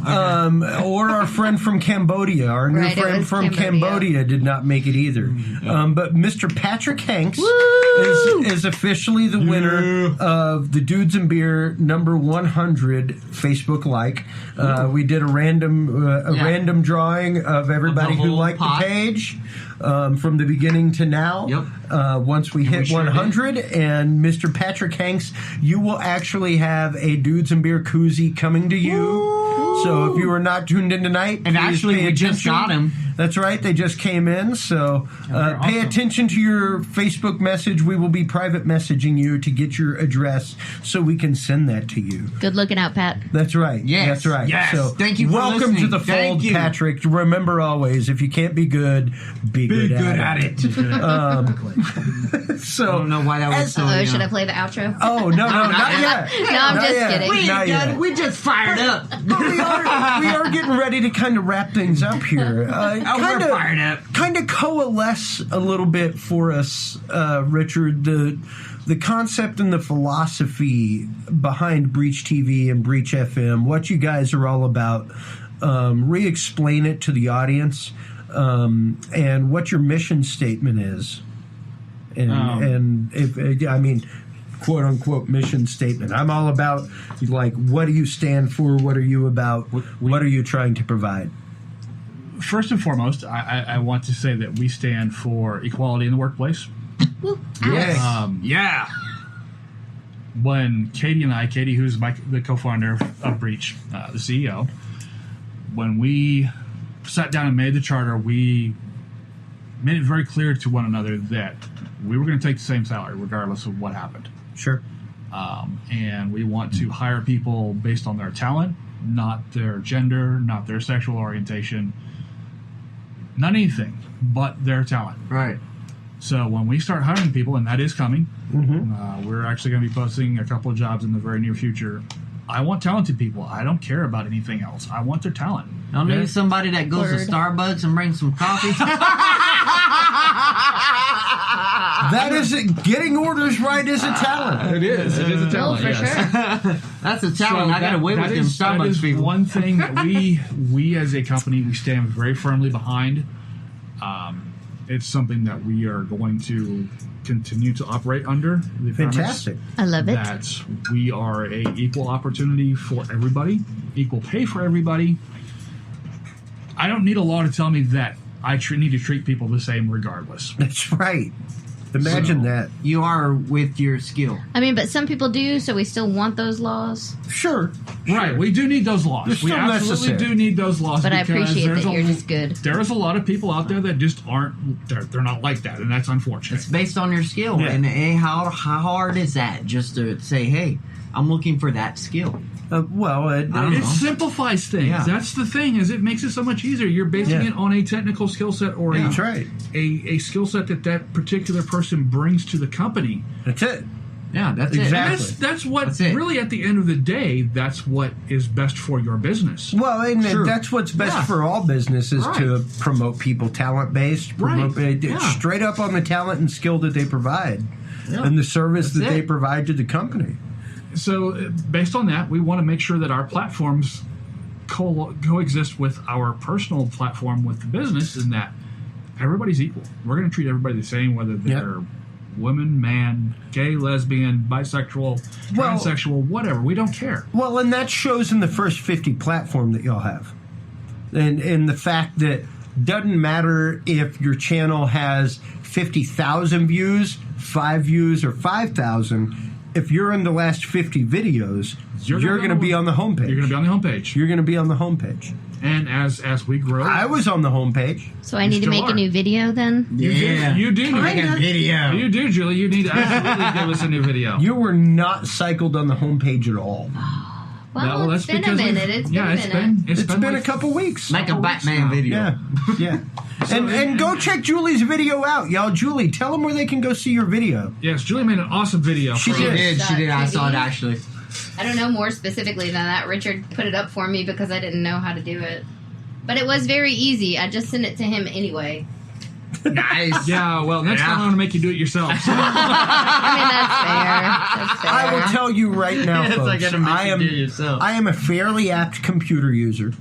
Okay. Or our friend from Cambodia. Our new Right, it friend was from Cambodia did not make it either. But Mr. Patrick Hanks is officially the winner of the Dudes and Beer number 100 Facebook like. We did a random drawing of everybody Of the who whole liked pot. the page. From the beginning to now. Yep. Once we hit sure 100, and Mr. Patrick Hanks, you will actually have a Dudes and Beer koozie coming to you. So if you are not tuned in tonight, And please actually, pay we just attention. got him. That's right. They just came in. So pay awesome. attention to your Facebook message. We will be private messaging you to get your address so we can send that to you. Good looking out, Pat. That's right. Yes. That's right. Yes. So Thank you for welcome to listening. the Thank fold, you. Patrick. Remember always, if you can't be good, be good at it. So I don't know why that was so. Oh, should I play the outro? Oh no, not yet. No, I'm Not just yet. kidding. We Not ain't yet. done. We just fired up. But we are getting ready to kind of wrap things up here. We're fired up. Kind of coalesce a little bit for us, Richard. The concept and the philosophy behind Breach TV and Breach FM, what you guys are all about. Re-explain it to the audience, and what your mission statement is. And if I mean, quote unquote mission statement. I'm all about, like, what do you stand for? What are you about? What are you trying to provide? First and foremost, I want to say that we stand for equality in the workplace. Yes. Yeah. When Katie, who's the co-founder of Breach, the CEO, when we sat down and made the charter, we made it very clear to one another that we were going to take the same salary regardless of what happened. Sure. And we want to hire people based on their talent, not their gender, not their sexual orientation, not anything but their talent. Right. So when we start hiring people, and that is coming, we're actually going to be posting a couple of jobs in the very near future. I want talented people. I don't care about anything else. I want their talent. I need somebody that goes to Starbucks and brings some coffee. That is getting orders right is a talent. It is a talent. for yes. sure. That's a talent. I got to wait with them that Starbucks is people. one thing that we as a company, we stand very firmly behind. It's something that we are going to continue to operate under. The premise Fantastic. I love it. That we are a equal opportunity for everybody, equal pay for everybody. I don't need a law to tell me that I need to treat people the same regardless. That's right. Imagine that. You are with your skill. I mean, but some people do, so we still want those laws. Sure. Right, we do need those laws. They're We still absolutely necessary. do need those laws. But I because appreciate there's that a- you're just good. There is a lot of people out there that just aren't. They're not like that, and that's unfortunate. It's based on your skill. Yeah. And how hard is that just to say, hey, I'm looking for that skill? Well, I don't It know. simplifies things. Yeah. That's the thing, is it makes it so much easier. You're basing Yeah. it on a technical skill set or that's right. a skill set that particular person brings to the company. That's it. Yeah, that's Exactly. And that's what That's it. really at the end of the day, that's what is best for your business. Well, and True. that's what's best Yeah. for all businesses Right. to promote people talent based, promote Yeah. straight up on the talent and skill that they provide, Yeah. and the service That's that they it. provide to the company. So based on that, we want to make sure that our platforms coexist with our personal platform with the business, and that everybody's equal. We're going to treat everybody the same, whether they're woman, man, gay, lesbian, bisexual, Well- transsexual, whatever. We don't care. Well, and that shows in the first 50 platform that y'all have, and the fact that doesn't matter if your channel has 50,000 views, 5 views, or 5,000. If you're in the last 50 videos, you're going to be on the homepage. You're going to be on the homepage. You're going to be on the homepage. And as we grow, I was on the homepage. So I need to still make are. a new video then? you do need Make a video. You do, Julie. You need to absolutely give us a new video. You were not cycled on the homepage at all. Well, it's been a because minute. we've- It's been a it's minute. been It's been like a couple weeks. Like a Couple weeks Batman now. video. Yeah, yeah. And go check Julie's video out, y'all. Julie, tell them where they can go see your video. Yes, Julie made an awesome video. She for did. us. She did. I saw it TV. actually. I don't know more specifically than that. Richard put it up for me because I didn't know how to do it. But it was very easy. I just sent it to him anyway. Nice. Yeah, well, next time I'm going to make you do it yourself. So. I mean, that's fair. That's fair. I will tell you right now, It's folks. like gotta make you do it yourself. I am a fairly apt computer user.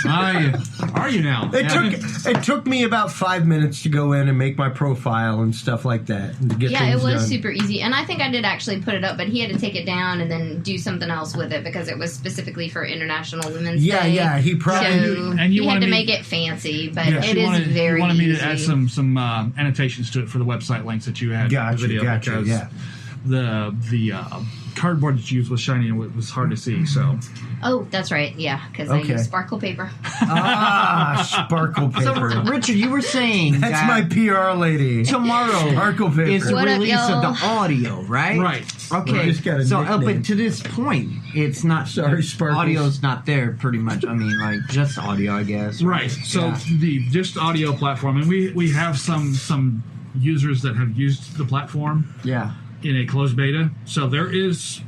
Are you now? It took me about 5 minutes to go in and make my profile and stuff like that. And to get Yeah, things it was done. super easy. And I think I did actually put it up, but he had to take it down and then do something else with it because it was specifically for International Women's Yeah, Day. yeah, he probably. So And you he had wanted to me- make it fancy, but Yeah. it is very you wanted me easy. to add some annotations to it for the website links that you had in Gotcha, the video gotcha, because yeah. the cardboard that you used was shiny and it was hard to see. So Oh, that's right. Yeah, because Okay. I use sparkle paper. Sparkle So, paper. Richard, you were saying That's that my PR lady. tomorrow Sparkle paper. is the What up, release of y'all? the audio, right? Right. Okay. We just got a So, nickname. but to this point, it's not. Sorry, Sparkles. Audio's not there, pretty much. I mean, like just audio, I guess. right. So Yeah. the just audio platform, and we have some users that have used the platform Yeah. in a closed beta. So there is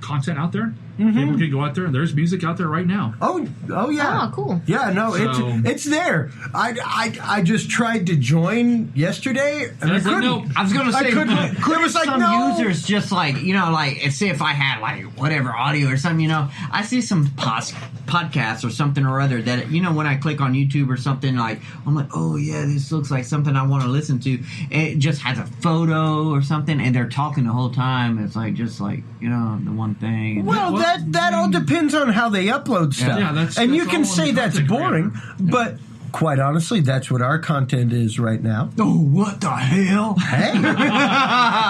content out there. People can go out there, and there's music out there right now. Oh yeah. Oh, cool. Yeah, no, So- it's there. I just tried to join yesterday and I it's like, couldn't. no. I was gonna say, couldn't. could It was like, some no. users just like like say if I had like whatever audio or something, I see some podcasts or something or other that when I click on YouTube or something, like I'm like, oh yeah, this looks like something I want to listen to. It just has a photo or something, and they're talking the whole time. It's like just like the one thing. Well, that all depends on how they upload stuff. Yeah, that's and you all can on say the that's content boring, creator. but quite honestly, that's what our content is right now. Oh, what the hell? Hey,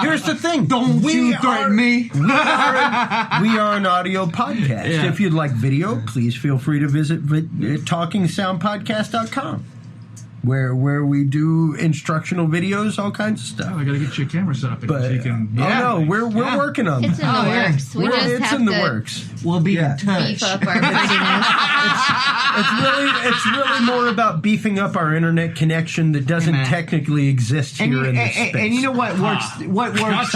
here's the thing. Don't you threaten me. We are an audio podcast. Yeah. If you'd like video, please feel free to visit talkingsoundpodcast.com. Where we do instructional videos, all kinds of stuff. I got to get you a camera set up, But so you can. oh no, we're Yeah. working on It's that. in the yeah. works. We just It's have in the to works. We'll be Yeah. in touch. beef up our prettiness. It's really more about beefing up our internet connection that doesn't Hey, man. technically exist And here you, in this space. and you know what works? What works?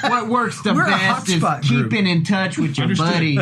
What works the We're a best is hotspot group. keeping in touch with your Understood. buddies.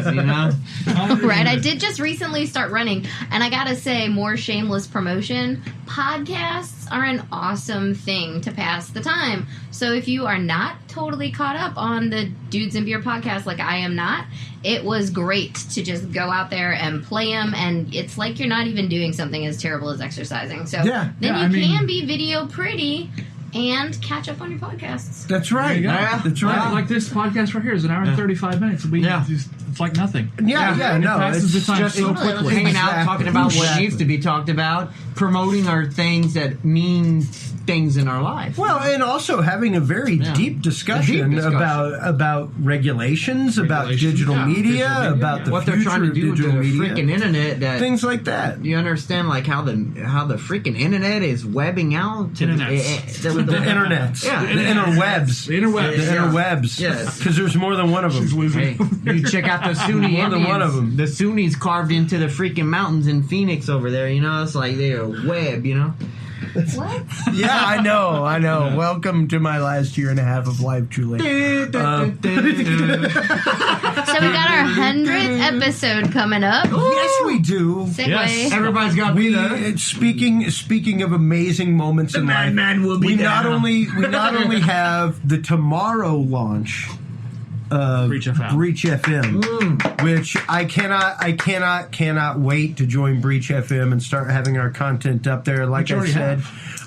Right, I did just recently start running, and I gotta say, more shameless promotion. podcasts are an awesome thing to pass the time. So if you are not totally caught up on the Dudes and Beer podcast like I am not, it was great to just go out there and play them, and it's like you're not even doing something as terrible as exercising. So then you can be video pretty and catch up on your podcasts. That's right. That's right. Like this podcast right here is an hour and 35 minutes. It's like nothing. No, it passes the time just so quickly. hanging out, talking about what needs to be talked about, promoting our things that mean things in our life. Well, and also having a very deep discussion about regulations, about digital media, about the what they're future trying to of do to the digital media, freaking internet. That things like that. You understand, like how the freaking internet is webbing out to the internet, yeah, the interwebs, the interwebs, yes, because there's more than one of them. Hey, you check out the Sunni more than one of them. The Sunnis carved into the freaking mountains in Phoenix over there. You know, it's like they're a web. You know. What? Yeah, I know. Welcome to my last year and a half of life, Julie. So we got our 100th episode coming up. Yes, we do. Segue. Yes. Everybody's got to be there. Speaking of amazing moments in life, will be we there. not only have the tomorrow launch of Breach FM. Which I cannot wait to join Breach FM and start having our content up there. Like I said,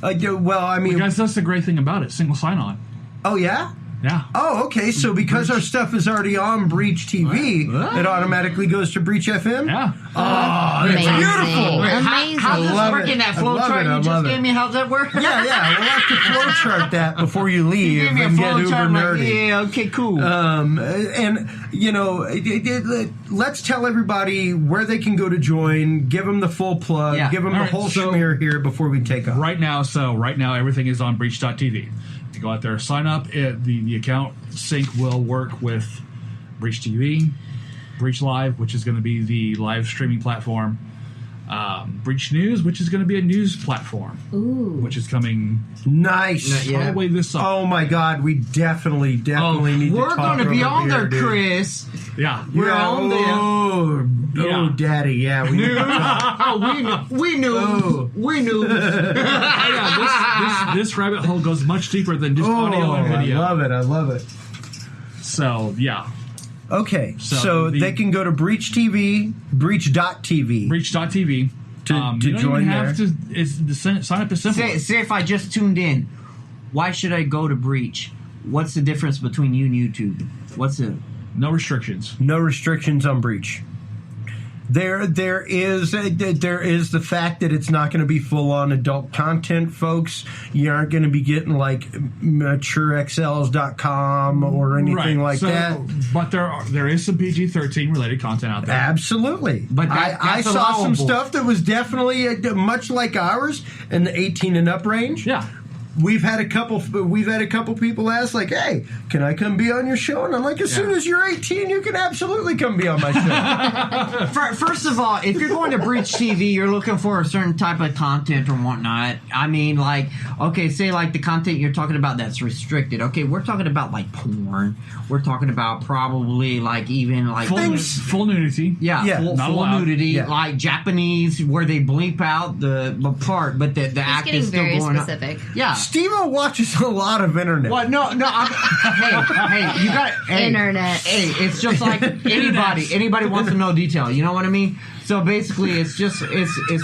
because that's the great thing about it, single sign-on. Oh yeah. Yeah. Oh, okay. So because our stuff is already on Breach TV, it automatically goes to Breach FM? Yeah. Oh, that's Amazing. beautiful. Amazing. How's this love working? it. That I flow love chart it. I you love just it. gave me, how's that work? Yeah. We'll have to flow chart that before you leave You gave me a and get flow uber chart. nerdy. Yeah, okay, cool. And, let's tell everybody where they can go to join, give them the full plug, give them the whole schmear here before we take off. Right now, everything is on breach.tv. You go out there, sign up. The account sync will work with Breach TV, Breach Live, which is going to be the live streaming platform, Breach News, which is going to be a news platform, which is coming nice probably this summer. Oh my God, we definitely need to talk. We're going to be on there, dude. Chris. Yeah, We're on there. Oh, Daddy, yeah, we need to talk. We knew. This rabbit hole goes much deeper than just audio and video. I love it. So, yeah. Okay, so they can go to Breach TV, breach.tv. Breach.tv. To you don't join even there. have to, the sign up is simple. Say if I just tuned in, why should I go to Breach? What's the difference between you and YouTube? What's it? No restrictions. No restrictions on Breach. There is the fact that it's not going to be full on adult content, folks. You aren't going to be getting like maturexcels.com or anything like that. But there is some PG-13 related content out there. Absolutely. But I that's saw some allowable. stuff that was definitely much like ours in the 18 and up range. Yeah. We've had a couple people ask, like, "Hey, can I come be on your show?" And I'm like, as soon as you're 18, you can absolutely come be on my show. First of all, if you're going to Breach TV, you're looking for a certain type of content or whatnot. I mean, like, okay, say like the content you're talking about that's restricted. Okay, we're talking about like porn. We're talking about probably like even like full nudity. Yeah, full nudity, Yeah. like Japanese where they bleep out the part, but the act is still very going specific. on. Yeah. Steve-O watches a lot of internet. Well, no. Hey, you got Internet. Hey, it's just like anybody wants to know detail. You know what I mean? So basically, it's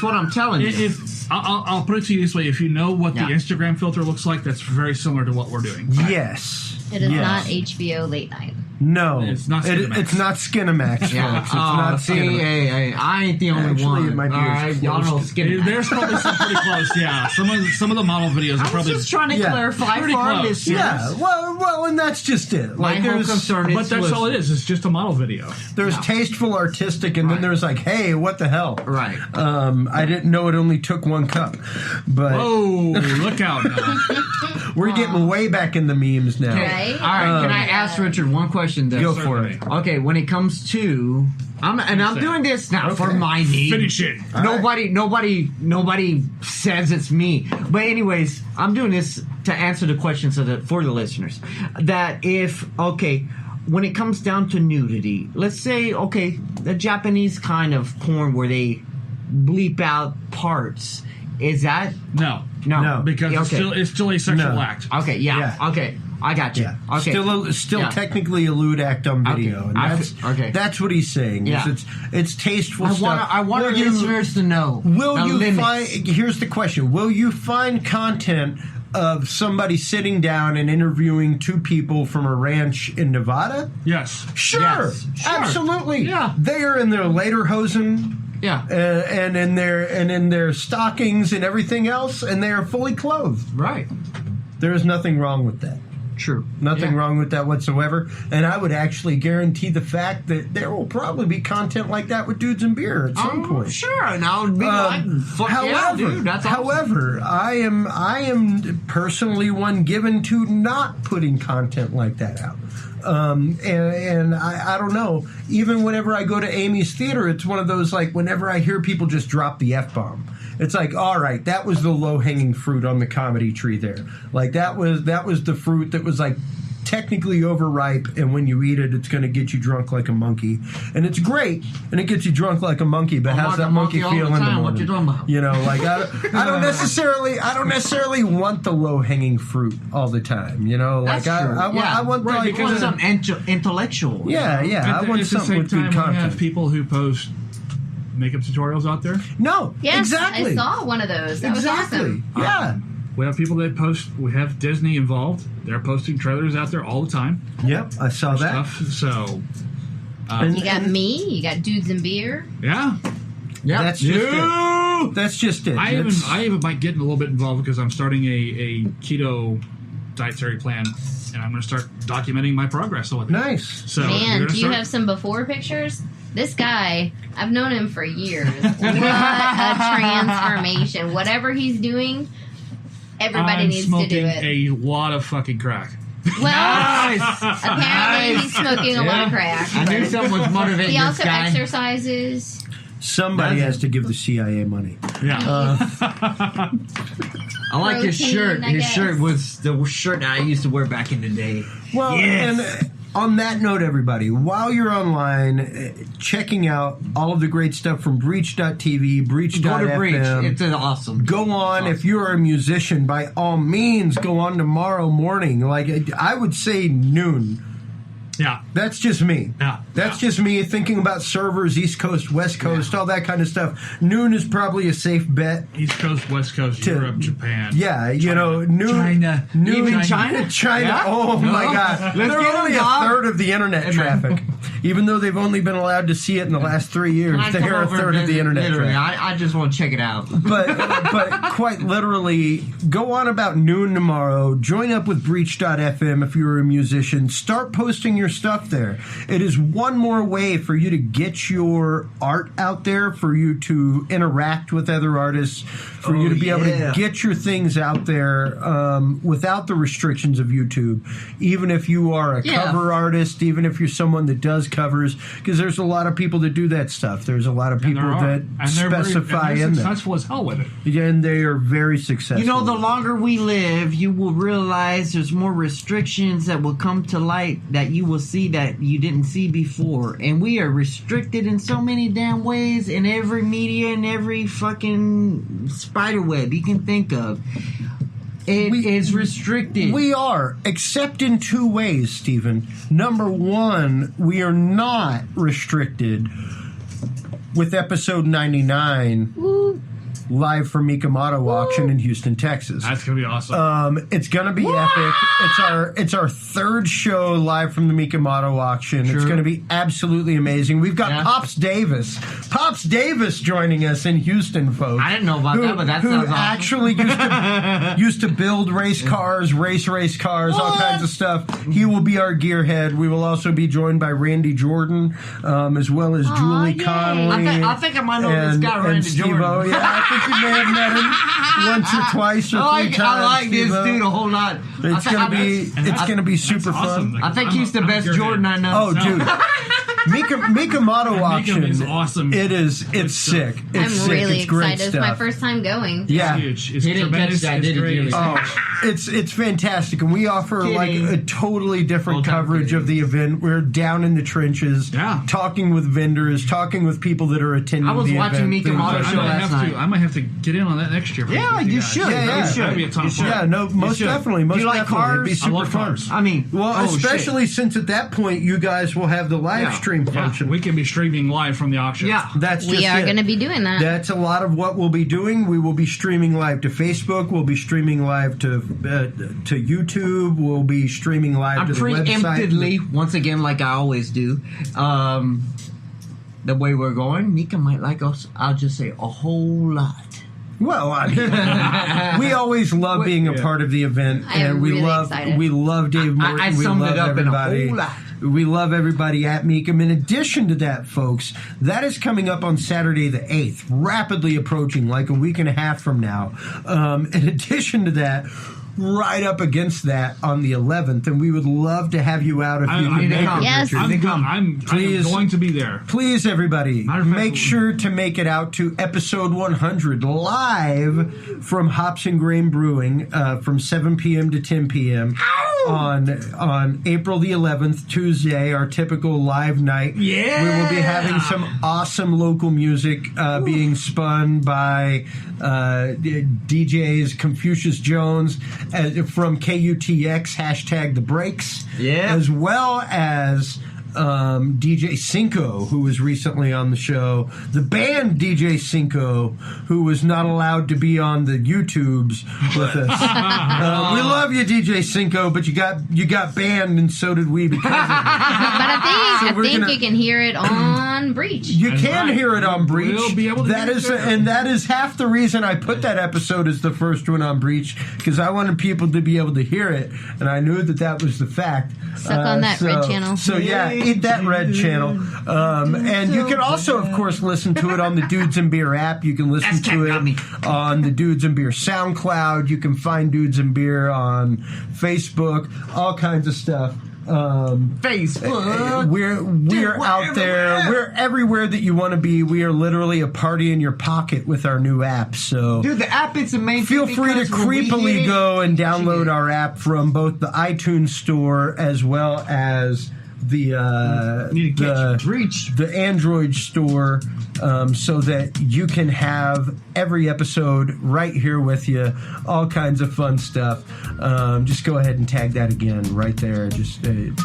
what I'm telling you. I'll put it to you this way: if you know what the Instagram filter looks like, that's very similar to what we're doing. Yes. It is not HBO late night. No, it's not Skinamax. It's not Skinamax, folks. Yeah. It's not Skinamax. Hey, I ain't the only Actually, one. it might be all right, y'all know Skinamax. There's probably some pretty close. Yeah, some of the model videos are I was probably just trying to clarify pretty for our close. listeners. Yeah, well, and that's just it. My Like, whole there's concern is But that's all it is. It's just a model video. there's tasteful, artistic, and then there's like, hey, what the hell? Right. I didn't know it only took one cup, but Oh, look out now! we're getting way back in the memes now. Right? All right. Can I ask Richard one question? Then? Go for it. Okay, when it comes to, I'm doing this not for my need. Finish it. Nobody says it's me. But anyways, I'm doing this to answer the question for the listeners. That when it comes down to nudity, let's say the Japanese kind of porn where they bleep out parts. Is that No, No. because it's still a sexual No. act. okay? Yeah. Okay. I got you. Yeah. Okay. Still Yeah. technically a lewd act on video. Okay. And that's what he's saying. is Yeah. It's tasteful stuff. I want our listeners to know. Will the you limits. find? Here's the question: will you find content of somebody sitting down and interviewing two people from a ranch in Nevada? Yes. Sure, Yes. Sure. absolutely. Yeah. They are in their lederhosen. Yeah. And in their stockings and everything else, and they are fully clothed. Right. There is nothing wrong with that. True. Nothing Yeah. wrong with that whatsoever. And I would actually guarantee the fact that there will probably be content like that with Dudes and Beer at some point. Sure, and I would be like, fuck yeah, dude, that's awesome. However, I am personally one given to not putting content like that out. And I don't know. Even whenever I go to Amy's Theater, it's one of those, like, whenever I hear people just drop the F-bomb, it's like, all right, that was the low-hanging fruit on the comedy tree there. Like, that was the fruit that was, like, technically overripe, and when you eat it, it's going to get you drunk like a monkey. And it's great, and it gets you drunk like a monkey, but how's that monkey feel in the morning? What you talking about? You know, like, I don't necessarily want the low-hanging fruit all the time, you know? Like, That's true. I want Right, like, because something intellectual. yeah, I want At the something same with time, good we have content. people who post makeup tutorials out there. No, Yes, exactly. I saw one of those. That was Exactly. awesome. Yeah. We have people that post. We have Disney involved. They're posting trailers out there all the time. Yep, I saw that. Stuff. So, You got me. You got Dudes and Beer. yeah. Yeah. That's just it. That's just it. I even might get a little bit involved because I'm starting a keto dietary plan, and I'm going to start documenting my progress with it. Nice. So Man, we're do you gonna have some before pictures? This guy, I've known him for years. What a transformation. Whatever he's doing, everybody I'm needs to smoking do it. a lot of fucking crack. Well, apparently he's smoking a lot of crack. I knew but something was motivating he this also guy. exercises. Somebody Does has it? to give the CIA money. Yeah. I like his Protein, shirt. I His guess. shirt was the shirt that I used to wear back in the day. Well, Yes. and on that note, everybody, while you're online, checking out all of the great stuff from Breach.tv, Breach.fm. Go to Breach. It's an awesome. Go on, if you're a musician, by all means, go on tomorrow morning. Like, I would say noon. Yeah. That's just me. Yeah. That's just me thinking about servers, East Coast, West Coast, all that kind of stuff. Noon is probably a safe bet. East Coast, West Coast, Europe, Japan. Yeah, you know, noon. China. Noon, Even China? China. Oh, my God. Let's They're get only them, a dog. third of the internet traffic. Even though they've only been allowed to see it in the last 3 years, When I come they're a over third and of the visit, internet literally, traffic. I just want to check it out. But quite literally, go on about noon tomorrow. Join up with Breach.fm if you're a musician. Start posting your stuff there. It is one more way for you to get your art out there, for you to interact with other artists, for you to be able to get your things out there without the restrictions of YouTube. Even if you are a cover artist, even if you're someone that does covers, because there's a lot of people that do that stuff. There's a lot of people that specify in they're there. successful as hell with it. And they are very successful. You know, the longer we live, you will realize there's more restrictions that will come to light that you will see that you didn't see before. And we are restricted in so many damn ways in every media and every fucking spider web you can think of. It is restricted. We are, except in two ways, Stephen. Number one, we are not restricted with episode 99 live from Mikamoto auction in Houston, Texas. That's gonna be awesome. It's gonna be epic. It's our third show live from the Mikamoto auction. It's gonna be absolutely amazing. We've got Pops Davis joining us in Houston, folks. I didn't know about that, but that who sounds awesome. actually used to build race cars, race cars, all kinds of stuff. He will be our gearhead. We will also be joined by Randy Jordan, as well as Julie yay. Conley. I think I might know this guy, and Randy Steve-O. Jordan. Yeah, I think you may have met him once or twice or three times. I like this Steve-O. dude a whole lot. It's gonna be super That's fun. I think he's the best Jordan I know. Oh, dude. Mika Motto auction is awesome. It's sick. It's I'm sick. really It's great excited. It's stuff. my first time going. Yeah. It's huge. It's He didn't tremendous. catch that, It's did he, great. Julie? Oh, it's fantastic, and we offer like Kidding. a totally different Old-time coverage kidding. of the event. We're down in the trenches, Yeah. talking with vendors, talking with people that are attending. I was the watching event, Mika things Motto like I show that. might last have night. to. I might have to get in on that next year. Yeah, you should. Yeah, yeah. You should. That'd be a ton of fun. Yeah, no, most should. definitely. Most Do you like definitely. It'd be cars? I super love fun. cars. I mean, Well, oh, especially since at that point you guys will have the live Yeah. stream Yeah, function. we can be streaming live from the auction. Yeah. That's just We are it. going to be doing that. That's a lot of what we'll be doing. We will be streaming live to Facebook. We'll be streaming live to YouTube. We'll be streaming live I'm to the website. preemptively, once again, like I always do, the way we're going, Mika might like us. I'll just say a whole lot. Well, I mean, we always love being a part of the event, I am and we really love excited. Dave Morton. I we summed love it up in a everybody. whole lot. We love everybody at Meekum. In addition to that, folks, that is coming up on Saturday the 8th, rapidly approaching, like a week and a half from now. In addition to that, right up against that on the 11th, and we would love to have you out if you can make it, Yes. Richard. I'm Please. going to be there. Please, everybody, Matter of fact, make sure to make it out to episode 100 live from Hops and Grain Brewing from 7 p.m. to 10 p.m. on April the 11th, Tuesday, our typical live night. Yeah! We will be having some awesome local music being spun by DJs Confucius Jones from KUTX, hashtag The Breaks, Yeah. as well as DJ Cinco, who was recently on the show, the band DJ Cinco, who was not allowed to be on the YouTubes with us. We love you, DJ Cinco, but you got banned, and so did we because of it. But I we're think gonna- you can hear it on Breach. You That's can right. hear it on Breach. We'll be able to That hear is, it there. and that is half the reason I put that episode as the first one on Breach, because I wanted people to be able to hear it, and I knew that was the fact. Suck on that red channel. So yeah, eat that red channel. And you can also, of course, listen to it on the Dudes and Beer app. You can listen to it on the Dudes and Beer SoundCloud. You can find Dudes and Beer on Facebook. All kinds of stuff. Facebook. We're out there. everywhere. We're everywhere that you want to be. We are literally a party in your pocket with our new app. So Dude, the app is amazing. feel free to because when we hit creepily it- go and download our app from both the iTunes store as well as the Need to catch the Breach. the Android store, so that you can have every episode right here with you. All kinds of fun stuff. Just go ahead and tag that again right there. Just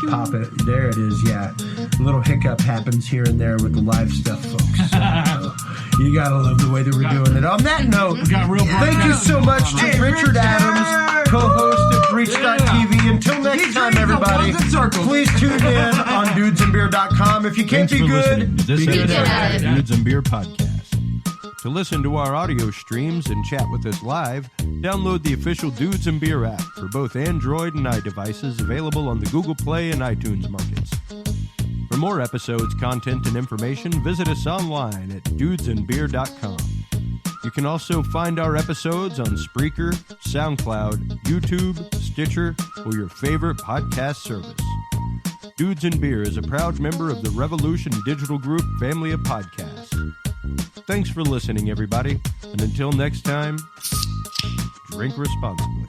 pop it. There it is. Yeah, a little hiccup happens here and there with the live stuff, folks. So, you gotta love the way that we're doing it. On that note, got real thank you so much to Hey, Richard Adams, co-host of Breach.tv. Until next These time, rings are everybody, ones and circles. please tune in on dudesandbeer.com. If you can't Thanks be for good, listening to this be good episode at of it. the Dudes and Beer Podcast. To listen to our audio streams and chat with us live, download the official Dudes and Beer app for both Android and iDevices, available on the Google Play and iTunes markets. For more episodes, content, and information, visit us online at dudesandbeer.com. You can also find our episodes on Spreaker, SoundCloud, YouTube, Stitcher, or your favorite podcast service. Dudes and Beer is a proud member of the Revolution Digital Group family of podcasts. Thanks for listening, everybody, and until next time, drink responsibly.